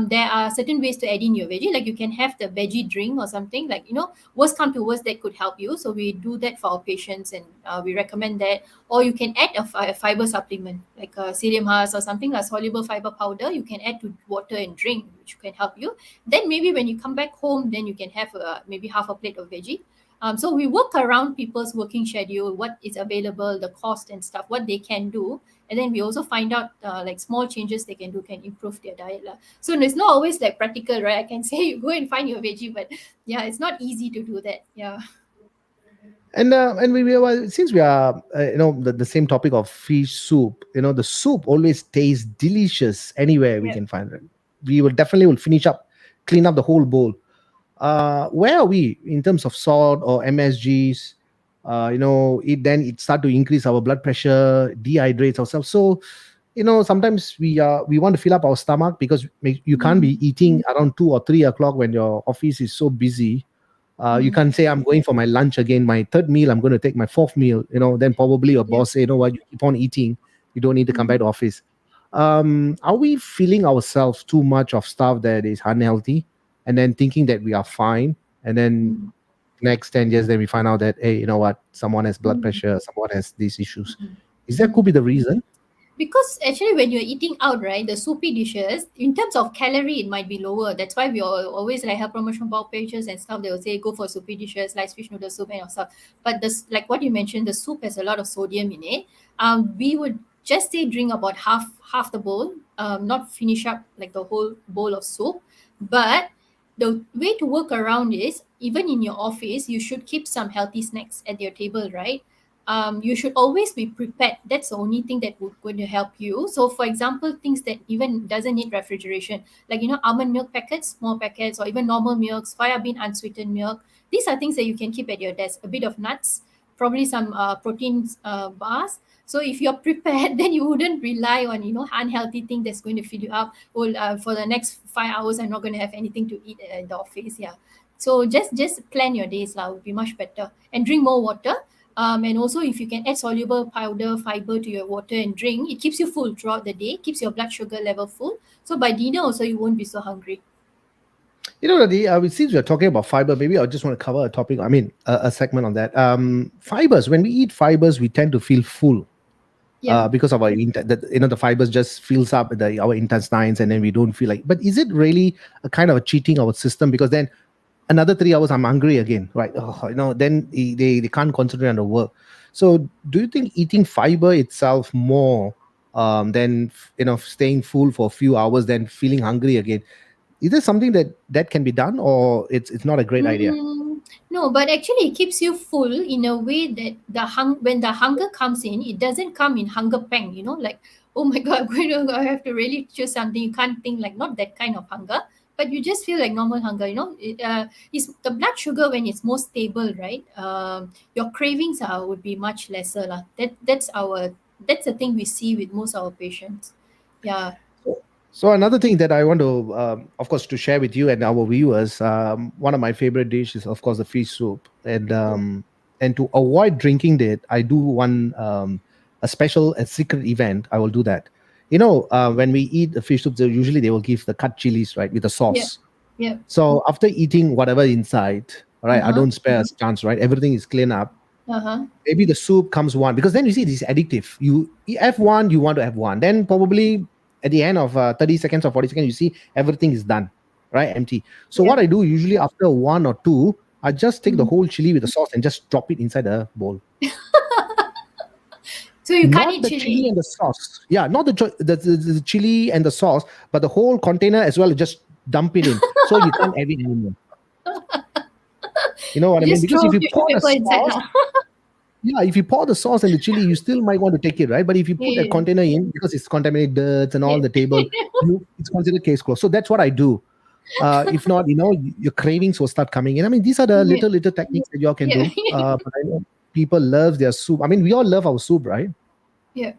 there are certain ways to add in your veggie. Like you can have the veggie drink or something. Like worst come to worst, that could help you. So we do that for our patients, and we recommend that. Or you can add a fiber supplement, like a psyllium husk or something, a soluble fiber powder. You can add to water and drink, which can help you. Then maybe when you come back home, then you can have maybe half a plate of veggie. So we work around people's working schedule, what is available, the cost and stuff, what they can do, and then we also find out like small changes they can do can improve their diet lah. So it's not always like practical, right? I can say you go and find your veggie, but yeah, it's not easy to do that. Yeah. And since we are the same topic of fish soup, the soup always tastes delicious anywhere we Yeah. can find it. We will definitely will finish up, clean up the whole bowl. Where are we in terms of salt or MSGs? It start to increase our blood pressure, dehydrates ourselves. So sometimes we want to fill up our stomach because you can't Mm. be eating around 2 or 3 o'clock when your office is so busy. You Mm. can't say I'm going for my lunch again, my third meal, I'm going to take my fourth meal. Then probably your Yeah. boss say, what, you keep on eating, you don't need to come back Mm. to office. Are we filling ourselves too much of stuff that is unhealthy, and then thinking that we are fine, and then Mm. next 10 years then we find out that, hey, you know what, someone has blood Mm. pressure, someone has these issues? Is that Mm. could be the reason? Because actually when you're eating out, right, the soupy dishes, in terms of calorie it might be lower. That's why we always like have promotion bulk pages and stuff. They will say go for soupy dishes, like fish noodle soup and stuff. But this, like what you mentioned, the soup has a lot of sodium in it. We would just say drink about half the bowl, not finish up like the whole bowl of soup. But the way to work around is, even in your office you should keep some healthy snacks at your table, right? you should always be prepared. That's the only thing that would going to help you. So for example, things that even doesn't need refrigeration, like almond milk packets, small packets, or even normal milks, soya bean unsweetened milk. These are things that you can keep at your desk. A bit of nuts, probably some protein bars. So if you're prepared, then you wouldn't rely on unhealthy thing that's going to fill you up. Well, for the next 5 hours, I'm not going to have anything to eat at the office. Yeah. So just plan your days lah. Would be much better. And drink more water. And also, if you can add soluble powder fiber to your water and drink, it keeps you full throughout the day, keeps your blood sugar level full. So by dinner also, you won't be so hungry. Rddhi, since we're talking about fiber, maybe I just want to cover a topic. I mean, a segment on that. Fibers. When we eat fibers, we tend to feel full. Yeah. Because of the fibers just fills up our intestines, and then we don't feel like. But is it really a kind of a cheating our system? Because then another 3 hours I'm hungry again, right? Then they can't concentrate on the work. So do you think eating fiber itself more than staying full for a few hours, then feeling hungry again? Is there something that can be done, or it's not a great idea? No, but actually it keeps you full in a way that when the hunger comes in, it doesn't come in hunger pang, like, oh my god, I have to really choose something. You can't think like, not that kind of hunger, but you just feel like normal hunger. It's the blood sugar when it's more stable, right? Your cravings would be much lesser lah. That's the thing we see with most of our patients. Yeah. So another thing that I want to, of course, to share with you and our viewers, one of my favorite dishes is, of course, the fish soup. And to avoid drinking it, I do a secret event. I will do that. When we eat the fish soup, usually they will give the cut chilies, right, with the sauce. Yeah. So after eating whatever inside, all right, I don't spare a chance, right? Everything is clean up. Maybe the soup comes one, because then you see this is addictive. You have one, you want to have one. Then probably at the end of 30 seconds or 40 seconds, you see everything is done, right? Empty. So what I do usually after one or two, I just take the whole chili with the sauce and just drop it inside the bowl. So you not can't eat the chili and the sauce. Yeah, not the chili and the sauce, but the whole container as well. Just dump it in, so you can't have it anymore. You know what I mean? Because if you pour the sauce, if you pour the sauce and the chili, you still might want to take it, right? But if you put that container in, because it's contaminated dirt and all the table, it's considered case closed. So that's what I do. If not, your cravings will start coming in. I mean, these are the little techniques that you all can do. But I know people love their soup. I mean, we all love our soup, right? Yeah.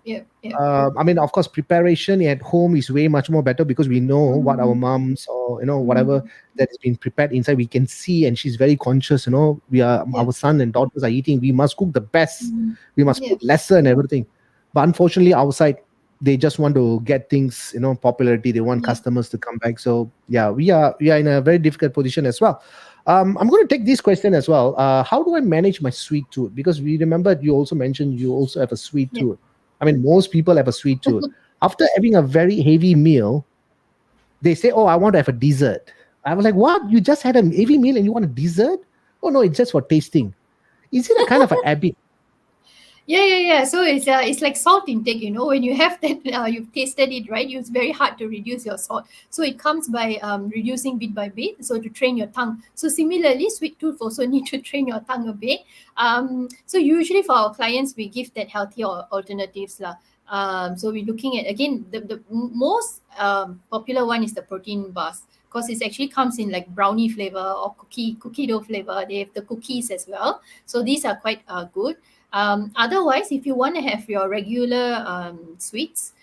I mean, of course, preparation at home is way much more better, because we know what our moms or whatever that has been prepared inside, we can see, and she's very conscious. Our son and daughters are eating. We must cook the best. We must put lesser and everything. But unfortunately, outside they just want to get things, popularity. They want customers to come back. So yeah, we are in a very difficult position as well. I'm going to take this question as well. How do I manage my sweet tooth? Because we remember you also mentioned you also have a sweet tooth. I mean, most people have a sweet tooth. After having a very heavy meal, they say, oh, I want to have a dessert. I was like, what? You just had a heavy meal and you want a dessert? Oh, no, it's just for tasting. Is it a kind of a habit? Yeah. So it's like salt intake. When you have that, you've tasted it, right? It's very hard to reduce your salt. So it comes by reducing bit by bit. So to train your tongue. So similarly, sweet tooth also need to train your tongue a bit. So usually for our clients, we give that healthy alternatives lah. So we're looking at, again, the most popular one is the protein bars, because it actually comes in like brownie flavor or cookie dough flavor. They have the cookies as well. So these are quite good. Otherwise, if you want to have your regular sweets,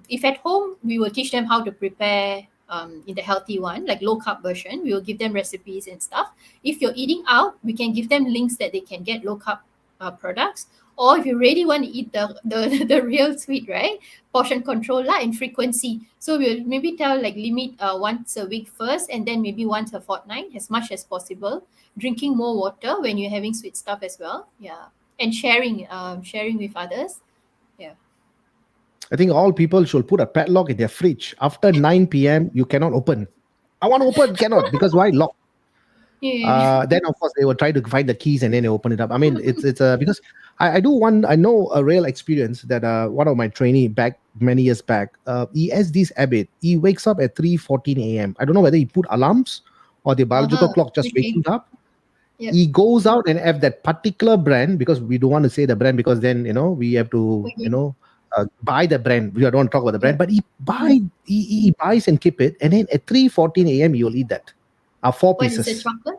if at home, we will teach them how to prepare in the healthy one, like low carb version. We will give them recipes and stuff. If you're eating out, we can give them links that they can get low carb products. Or if you really want to eat the real sweet, right? Portion control lah and frequency. So we'll maybe tell like limit once a week first, and then maybe once a fortnight, as much as possible. Drinking more water when you're having sweet stuff as well. Yeah. And sharing with others. Yeah. I think all people should put a padlock in their fridge. After 9 p.m., you cannot open. I want to open, cannot, because why? Lock. Then of course they will try to find the keys and then they open it up. I mean, it's because I know a real experience that one of my trainee back many years back, he has this habit. He wakes up at 3:14 a.m. I don't know whether he put alarms or the biological clock just waking up. Yep. he goes out and have that particular brand, because we don't want to say the brand, because then we have to Okay. buy the brand. We don't want to talk about the brand, Yep. but he buys and keep it, and then at 3:14 a.m. he will eat that. Four What is a pieces. chocolate?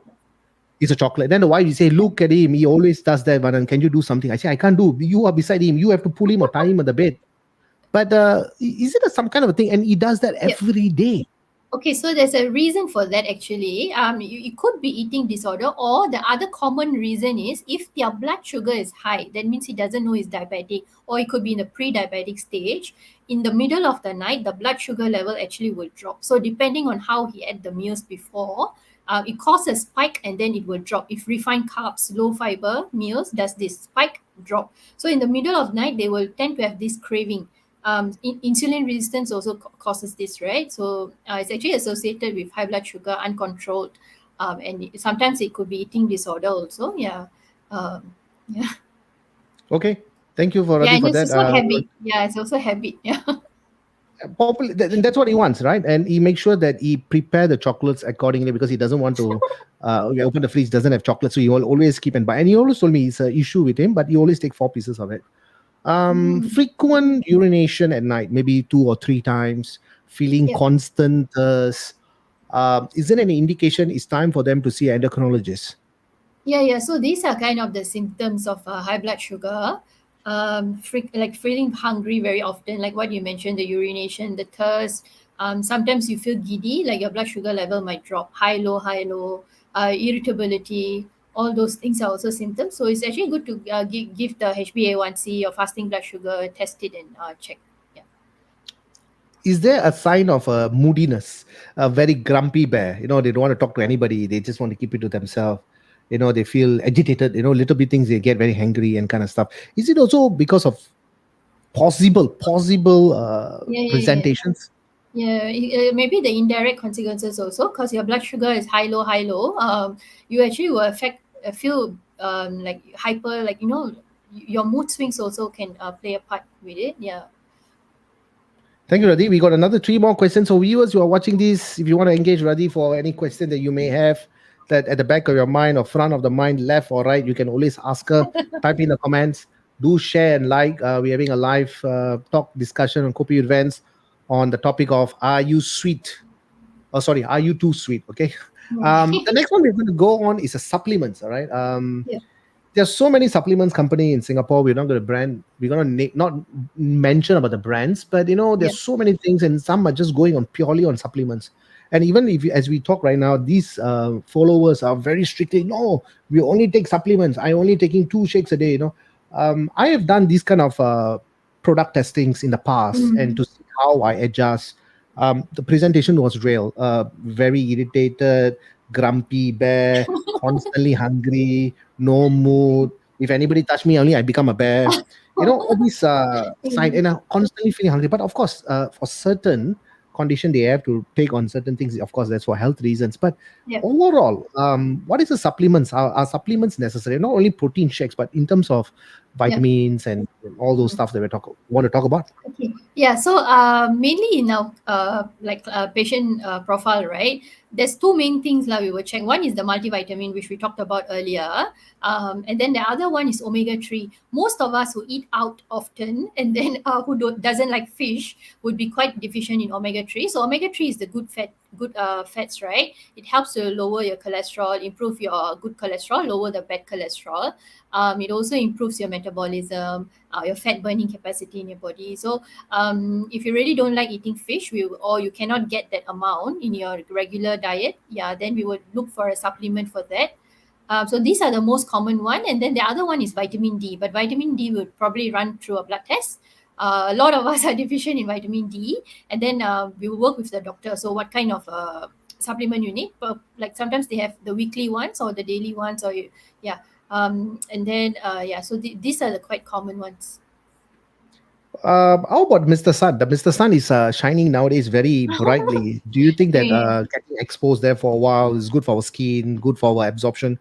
It's a chocolate. Then the wife, you say, look at him. He always does that. But can you do something? I say, I can't do. You are beside him. You have to pull him or tie him on the bed. But is it some kind of a thing? And he does that Yep. every day. Okay, so there's a reason for that actually. It could be eating disorder, or the other common reason is if their blood sugar is high, that means he doesn't know he's diabetic, or it could be in the pre-diabetic stage. In the middle of the night, the blood sugar level actually will drop. So depending on how he ate the meals before, it causes a spike and then it will drop. If refined carbs, low fiber meals does this spike drop. So in the middle of the night, they will tend to have this craving. Insulin resistance also causes this, right? So it's actually associated with high blood sugar uncontrolled, and sometimes it could be eating disorder also. Yeah, yeah, Okay. Thank you for yeah, Rddhi and for it's that. also habit. Yeah, it's also habit. Yeah, That's what he wants, right? And he makes sure that he prepare the chocolates accordingly, because he doesn't want to open the fridge, doesn't have chocolate. So he will always keep and buy. And he always told me it's an issue with him, but he always take 4 pieces of it. mm. Frequent urination at night, maybe 2 or 3 times, feeling Yep. constant thirst. Is there any indication it's time for them to see an endocrinologist? Yeah, yeah. So these are kind of the symptoms of high blood sugar. Like feeling hungry very often, like what you mentioned, the urination, the thirst. Sometimes you feel giddy, like your blood sugar level might drop, high, low, irritability. All those things are also symptoms. So it's actually good to give the HbA1c or fasting blood sugar, test it and check. Yeah. Is there a sign of a moodiness, a very grumpy bear? They don't want to talk to anybody. They just want to keep it to themselves. They feel agitated. Little bit things they get very angry and kind of stuff. Is it also because of possible Yeah, yeah, yeah. presentations? Yeah, maybe the indirect consequences also, because your blood sugar is high, low. You actually will affect feel like hyper, like your mood swings also can play a part with it. Yeah. Thank you, Rddhi. We got another 3 more questions. So, viewers who are watching this, if you want to engage Rddhi for any question that you may have, that at the back of your mind or front of the mind, left or right, you can always ask her. Type in the comments. Do share and like. We're having a live talk discussion on Kopi With Vans on the topic of "Are you sweet?" Oh, sorry, are you too sweet? Okay. The next one we're going to go on is a supplements. All right. Yeah, There's so many supplements company in Singapore. We're not going to we're going to not mention about the brands, but yeah, there's so many things, and some are just going on purely on supplements. And even if as we talk right now, these followers are very strictly, no, we only take supplements. I only taking 2 shakes a day. I have done these kind of product testings in the past, and mm. to see how I adjust. The presentation was real. Very irritated, grumpy bear, constantly hungry, no mood. If anybody touch me, only I become a bear. All these sign, and I'm constantly feeling hungry. But of course, for certain condition, they have to take on certain things. Of course, that's for health reasons. But yeah, overall, what is the supplements? Are supplements necessary? Not only protein shakes, but in terms of yeah. vitamins and all those stuff that want to talk about. Okay. Yeah. So mainly in our patient profile, right? There's two main things that we will check. One is the multivitamin, which we talked about earlier, and then the other one is omega 3. Most of us who eat out often and then doesn't like fish would be quite deficient in omega 3. So omega 3 is the good fats, right? It helps to lower your cholesterol, improve your good cholesterol, lower the bad cholesterol. It also improves your metabolism, your fat burning capacity in your body. So if you really don't like eating fish, or you cannot get that amount in your regular diet, yeah, then we would look for a supplement for that. So these are the most common one, and then the other one is vitamin D. But vitamin D would probably run through a blood test. A lot of us are deficient in vitamin D, and then we will work with the doctor. So what kind of supplement you need? Like sometimes they have the weekly ones or the daily ones, or yeah. And then yeah. So these are the quite common ones. How about Mr. Sun? The Mr. Sun is shining nowadays very brightly. Do you think that Yeah. getting exposed there for a while is good for our skin, good for our absorption?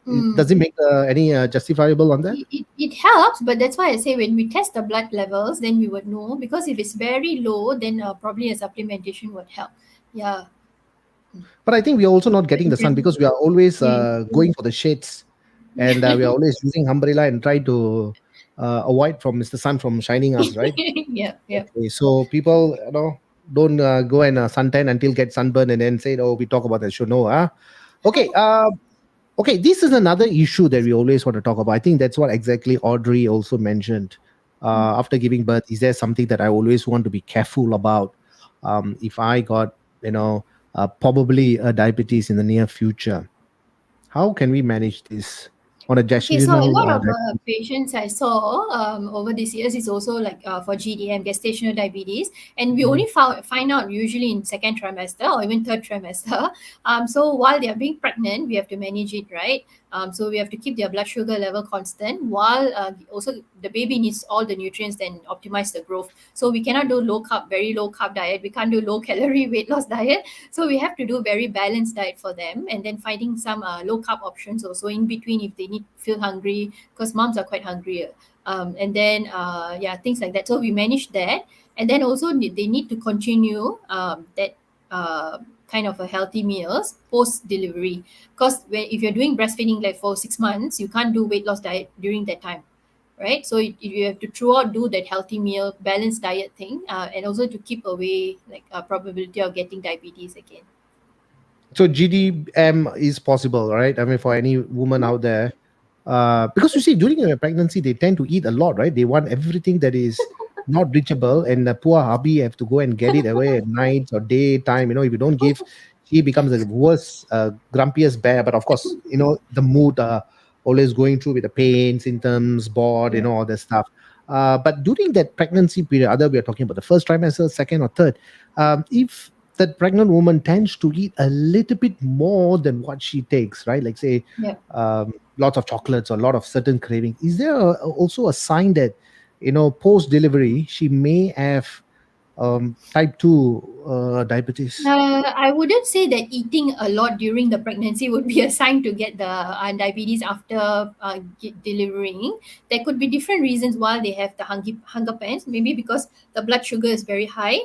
Does Mm. it make any justifiable on that? It helps, but that's why I say when we test the blood levels, then we would know, because if it's very low, then probably a supplementation would help. Yeah. But I think we are also not getting the sun Impressive. because we are always Mm. going for the shades, and we are always using umbrella and try to avoid from Mr. Sun from shining us, right? Yeah, yeah. Okay, so people, don't go and suntan until get sunburn and then say, "Oh, we talk about that show." No, huh? Okay, okay. This is another issue that we always want to talk about. I think that's what exactly Audrey also mentioned. After giving birth, is there something that I always want to be careful about? If I got, probably a diabetes in the near future, how can we manage this on a Okay, so a gestational lot of diabetes? patients I saw over these years is also like for GDM, gestational diabetes, and we Mhm. only find out usually in second trimester or even third trimester. So while they are being pregnant, we have to manage it, right? So we have to keep their blood sugar level constant while also the baby needs all the nutrients and optimize the growth. So we cannot do low carb, very low carb diet. We can't do low calorie weight loss diet. So we have to do very balanced diet for them, and then finding some low carb options also in between if they need feel hungry, because moms are quite hungry. And then yeah, things like that. So we manage that, and then also they need to continue that uh, kind of a healthy meals post delivery, because if you're doing breastfeeding like for 6 months, you can't do weight loss diet during that time, right? So you have to throughout do that healthy meal balanced diet thing, and also to keep away like a probability of getting diabetes again. So GDM is possible, right? I mean, for any woman out there, because you see, during a pregnancy, they tend to eat a lot, right? They want everything that is not reachable, and the poor hubby have to go and get it away at night or daytime. If you don't give, he becomes the worst, grumpiest bear. But of course, the mood, always going through with the pain, symptoms, bored, Yeah. all that stuff. But during that pregnancy period, either we are talking about the first trimester, second or third, if that pregnant woman tends to eat a little bit more than what she takes, right? Like say, Yeah. lots of chocolates or a lot of certain craving. Is there also a sign that, post delivery she may have type 2 diabetes? I wouldn't say that eating a lot during the pregnancy would be a sign to get the diabetes after delivering. There could be different reasons why they have the hunger pains. Maybe because the blood sugar is very high.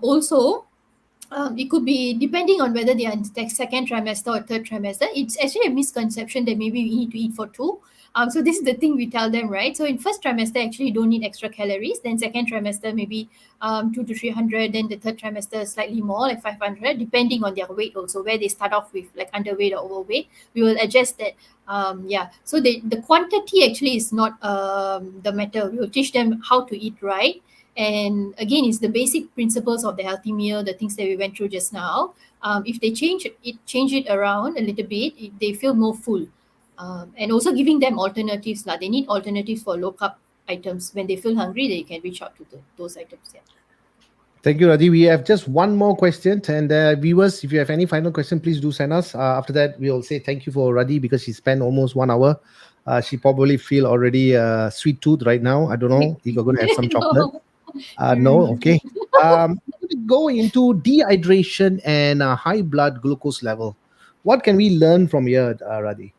Also, it could be depending on whether they are in the second trimester or third trimester. It's actually a misconception that maybe we need to eat for two. So this is the thing we tell them, right? So in first trimester, actually you don't need extra calories. Then second trimester, maybe 2 to 300. Then the third trimester, slightly more, like 500, depending on their weight also, where they start off with like underweight or overweight. We will adjust that. Yeah. So the quantity actually is not the matter. We will teach them how to eat right, and again, it's the basic principles of the healthy meal, the things that we went through just now. If they change it around a little bit, they feel more full. And also giving them alternatives. They need alternatives for low carb items. When they feel hungry, they can reach out to those items. Yeah. Thank you, Radhi. We have just one more question. And viewers, if you have any final question, please do send us. After that, we'll say thank you for Radhi because she spent almost 1 hour. She probably feel already sweet tooth right now. I don't know if you're going to have some chocolate. No. No, Mm. okay. We're gonna go into dehydration and high blood glucose level. What can we learn from here, Radhi?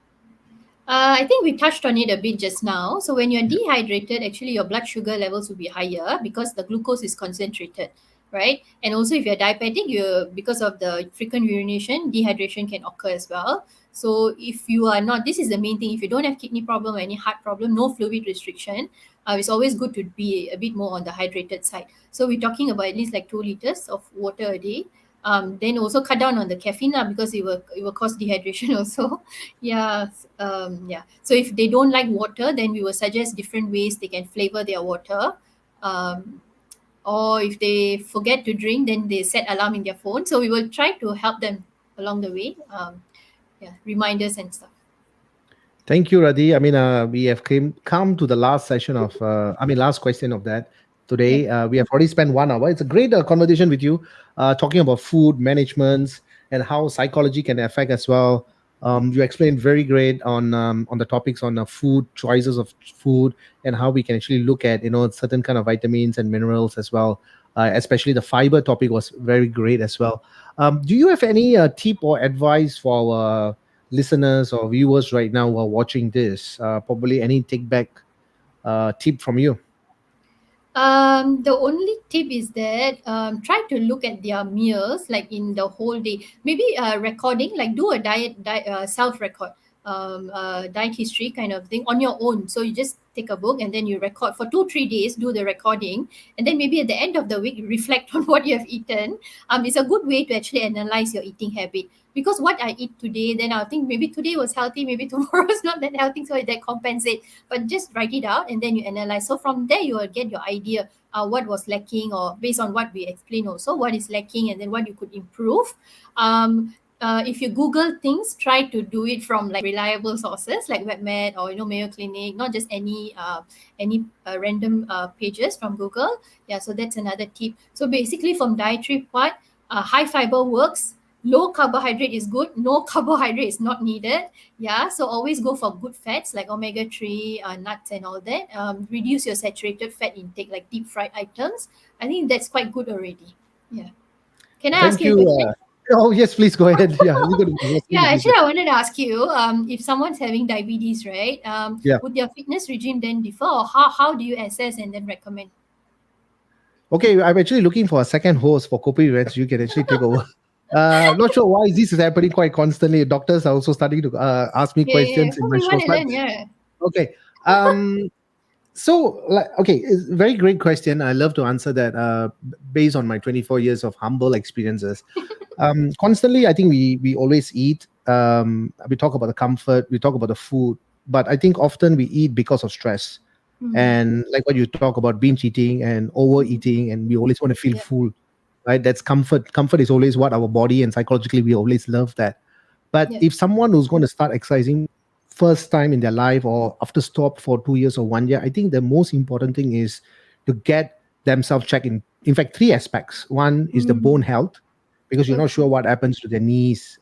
I think we touched on it a bit just now. So when you're dehydrated, actually your blood sugar levels will be higher because the glucose is concentrated, right? And also if you're diabetic, you because of the frequent urination, dehydration can occur as well. So if you are not, this is the main thing. If you don't have kidney problem or any heart problem, no fluid restriction, it's always good to be a bit more on the hydrated side. So we're talking about at least like 2 liters of water a day. Then also cut down on the caffeine because it will cause dehydration also. Yeah. Yeah. So if they don't like water, then we will suggest different ways they can flavor their water. Um, or if they forget to drink, then they set alarm in their phone. So we will try to help them along the way. Yeah, reminders and stuff. Thank you, Radhi. I mean, we have come to the last session of, last question of that Yeah. today. We have already spent 1 hour. It's a great conversation with you, talking about food management and how psychology can affect as well. You explained very great on the topics on food choices of food and how we can actually look at certain kind of vitamins and minerals as well. Especially the fiber topic was very great as well. Do you have any tip or advice for our listeners or viewers right now who are watching this? Probably any take back tip from you? The only tip is that try to look at their meals like in the whole day. Maybe recording, like do a self record, diet history kind of thing on your own. So you just take a book and then you record for 2 3 days. Do the recording, and then maybe at the end of the week you reflect on what you have eaten. It's a good way to actually analyze your eating habit. Because what I eat today, then I'll think maybe today was healthy, maybe tomorrow is not that healthy, so that compensate. But just write it out and then you analyze. So from there you will get your idea what was lacking, or based on what we explain also what is lacking and then what you could improve. If you Google things, try to do it from like reliable sources like WebMed or Mayo Clinic, not just any random pages from Google. Yeah, so that's another tip. So basically, from dietary part, high fiber works. Low carbohydrate is good. No carbohydrate is not needed. Yeah, so always go for good fats like omega 3, nuts, and all that. Reduce your saturated fat intake like deep fried items. I think that's quite good already. Yeah. Can I ask Thank you a you. question? Oh yes, please go ahead. Yeah, you're going to Yeah, actually, I wanted to ask you, if someone's having diabetes, right? Yeah. Would their fitness regime then differ, or how do you assess and then recommend? Okay, I'm actually looking for a second host for Kopi With Vans. You can actually take over. Not sure why this is happening quite constantly. Doctors are also starting to ask me Yeah, yeah, yeah. questions in Because my we want shows. to But learn, yeah. okay, so like, okay, it's a very great question. I love to answer that based on my 24 years of humble experiences. Constantly, I think we always eat. We talk about the comfort. We talk about the food, but I think often we eat because of stress, Mm, and like what you talk about binge eating and overeating, and we always want to feel yeah, full, right? That's comfort. Comfort is always what our body and psychologically we always love that. But yeah. if someone who's going to start exercising first time in their life or after stop for 2 years or 1 year, I think the most important thing is to get themselves checked in fact, three aspects. One is the bone Mm, health, because you're not okay. sure what happens to their knees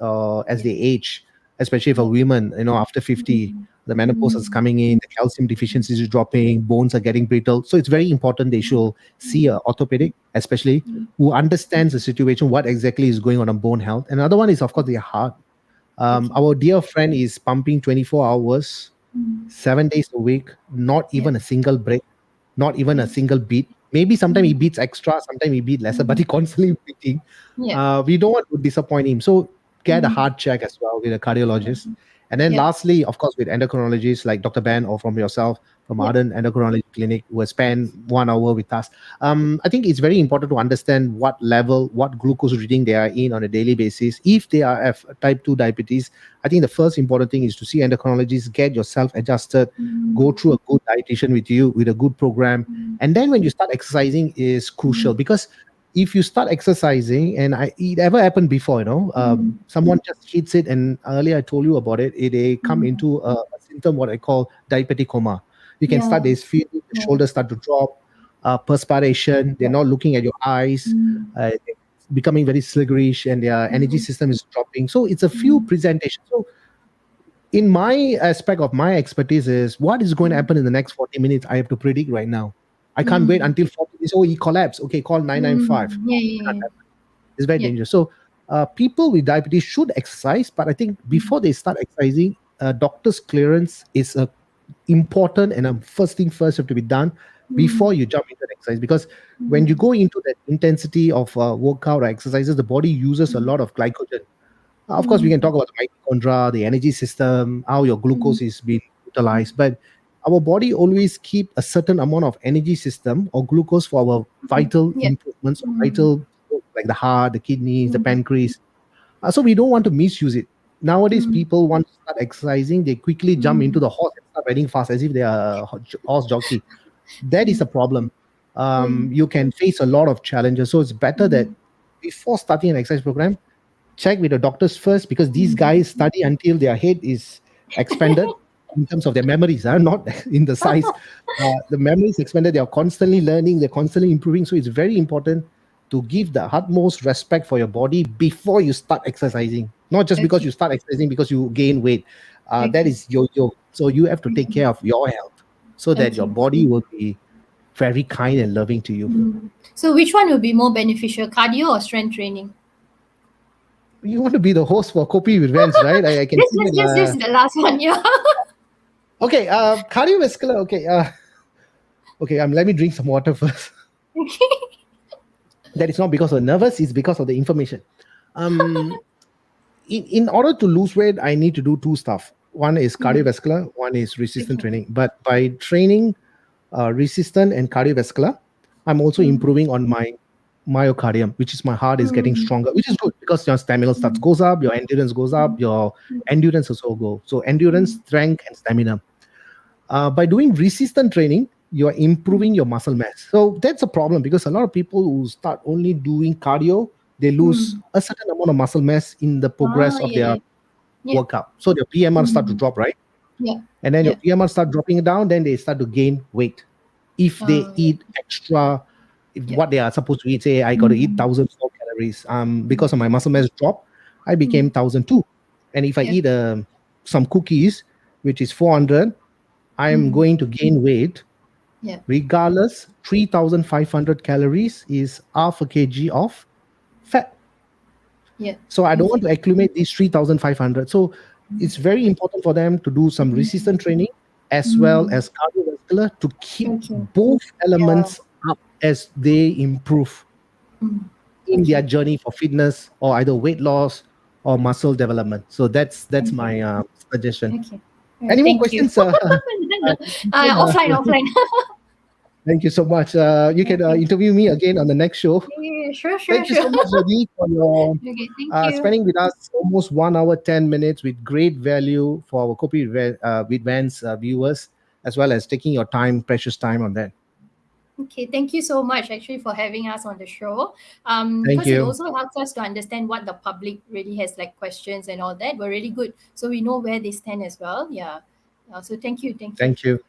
as Yeah, they age, especially for yeah. women, after 50, Mm, the menopause is mm, coming in, the calcium deficiency is dropping, bones are getting brittle. So it's very important they should see a orthopedic, especially mm, who understands the situation, what exactly is going on bone health. Another one is, of course, their heart. okay. Our dear friend is pumping 24 hours, Mm, 7 days a week, not yeah, even a single break, not even yeah. a single beat. Maybe sometimes he Mm, beats extra, sometimes he beat lesser, but mm, he constantly beating. yeah. We don't want to disappoint him. So get a Mm, heart check as well with a cardiologist. okay. And then Yeah, lastly, of course, with endocrinologists like Dr. Ben or from yourself, from yeah. Arden Endocrinology Clinic, who has spent 1 hour with us. I think it's very important to understand what level, what glucose reading they are in on a daily basis. If they are type 2 diabetes, I think the first important thing is to see endocrinologists, get yourself adjusted, go Mm, through a good dietitian with you with a good program. mm, And then when you start exercising is crucial, mm, because if you start exercising, and it ever happened before, mm, someone just hits it, and earlier I told you about it, they come mm. into a symptom what I call diabetic coma. You can start, Yeah, they feel the yeah, shoulders start to drop, perspiration, they're yeah. not looking at your eyes, Mm, they're becoming very sluggish, and their energy mm, system is dropping. So it's a few mm, presentations. So in my aspect of my expertise is what is going to mm, happen in the next 40 minutes. I have to predict right now. I can't wait mm, until 40 minutes. Oh, he collapsed. Okay, call 995. mm. Yeah, yeah, It's very yeah. dangerous. So, people with diabetes should exercise, but I think Mm, before they start exercising, doctor's clearance is a important and a first thing first have to be done before mm, you jump into the exercise. Because when you mm, go into that intensity of workout or exercises, the body uses a mm, lot of glycogen. Of course, we can mm, talk about the mitochondria, the energy system, how your mm, glucose is being mm, utilized, but our body always keep a certain amount of energy system or glucose for our mm. vital Yeah. improvements, or Mm, vital, like the heart, the kidneys, the mm, pancreas. So we don't want to misuse it. Nowadays, mm, people want to start exercising, they quickly jump into mm, the horse and start riding fast as if they are a horse jockey. That is mm, a problem. mm, You can face a lot of challenges. So it's better that mm, before starting an exercise program, check with the doctors first, because these mm. guys study until their head is expanded in terms of their memories, not in the size. The memory is expanded. They are constantly learning. They're constantly improving. So it's very important to give the utmost respect for your body before you start exercising. Not just because Okay, you start exercising because you gain weight. That okay, is yo-yo. So you have to take mm, care of your health so that your okay. body will be very kind and loving to you. Mm. So which one will be more beneficial, cardio or strength training? You want to be the host for Kopi with Vans, right? I can see that. This is the last one. Yeah. Okay, cardiovascular. Okay, Okay, let me drink some water first. That is not because of nervous, it's because of the information. Um, in order to lose weight, I need to do two stuff. One is Mm, cardiovascular, one is resistant okay. training. But by training resistant and cardiovascular, I'm also Mm, improving on my myocardium, which is my heart is getting mm, stronger, which is good because your stamina starts mm, goes up, your endurance goes up, mm, your mm, endurance also go. So endurance, mm, strength, and stamina. By doing resistant training, you are mm. improving your muscle mass. So that's a problem because a lot of people who start only doing cardio, they lose Mm. a certain amount of muscle mass in the progress Ah, of yeah, their yeah, yeah. workout. So their PMR start to Mm. drop, right? Yeah, And then your yeah. PMR start dropping down, then they start to gain weight. If they Yeah, eat extra, if yeah. what they are supposed to eat, say I got to eat Mm, 1,004 calories. Because of mm, my muscle mass drop, I became mm. 1,002. And if I Yeah. eat some cookies, which is 400, I am Mm, going to gain weight. yeah, Regardless, 3,500 calories is half a kg of fat. yeah. So I don't want Okay. to accumulate these 3,500. So it's very important for them to do some Mm, resistant training as well mm. as cardiovascular to keep Okay. both Yeah. elements up as they improve Mm. in their Okay. journey for fitness or either weight loss or muscle development. So that's Okay. my suggestion. Okay. All right. Any more Thank you. questions? Offline, offline. Thank you so much. You can Okay. interview me again on the next show. Yeah, sure, sure, Thank you sure. so much, Rddhi, for your Okay. Thank you. spending with us almost 1 hour, 10 minutes with great value for our with Vans viewers, as well as taking your time, precious time on that. Okay, thank you so much actually for having us on the show. Thank Because it you. also helps us to understand what the public really has like questions and all that. We're really good, so we know where they stand as well. Yeah. So thank you, thank you. Thank you.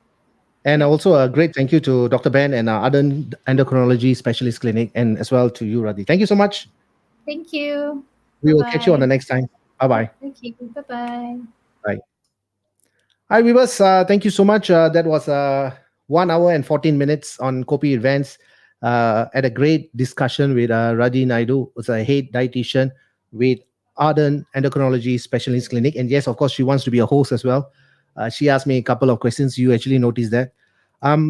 And Yeah. also a great thank you to Dr. Ben and other endocrinology specialist clinic, and as well to you, Rddhi. Thank you so much. Thank you. Bye We will catch you on the bye. next time. Bye Yeah. bye. Thank you. Bye bye. Bye. Hi, viewers. Thank you so much. That was 1 hour and 14 minutes on Kopi Events. Had a great discussion with Rddhi Naidu, who's a head dietitian with Arden Endocrinology Specialist Clinic. And yes, of course, she wants to be a host as well. She asked me a couple of questions. You actually noticed that.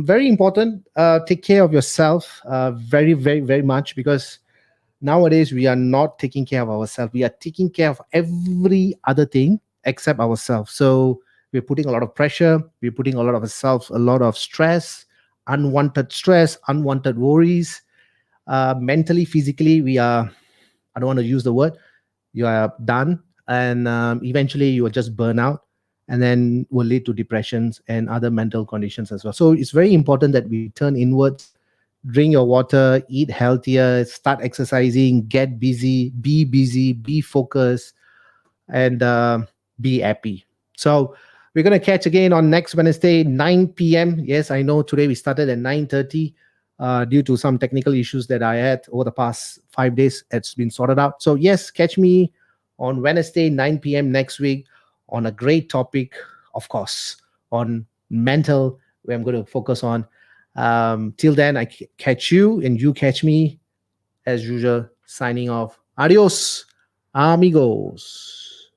Very important. Take care of yourself very, very, very much because nowadays we are not taking care of ourselves. We are taking care of every other thing except ourselves. So we're putting a lot of pressure, we're putting a lot of ourselves, a lot of stress, unwanted worries. Mentally, physically, we are, I don't want to use the word, you are done. And eventually you will just burn out and then will lead to depressions and other mental conditions as well. So it's very important that we turn inwards, drink your water, eat healthier, start exercising, get busy, be focused, and be happy. So we're gonna catch again on next Wednesday, 9 p.m. Yes, I know today we started at 9:30 due to some technical issues that I had over the past 5 days. It's been sorted out. So yes, catch me on Wednesday, 9 p.m. next week on a great topic, of course, on mental, where I'm going to focus on. Till then, I catch you and you catch me as usual. Signing off. Adios, amigos.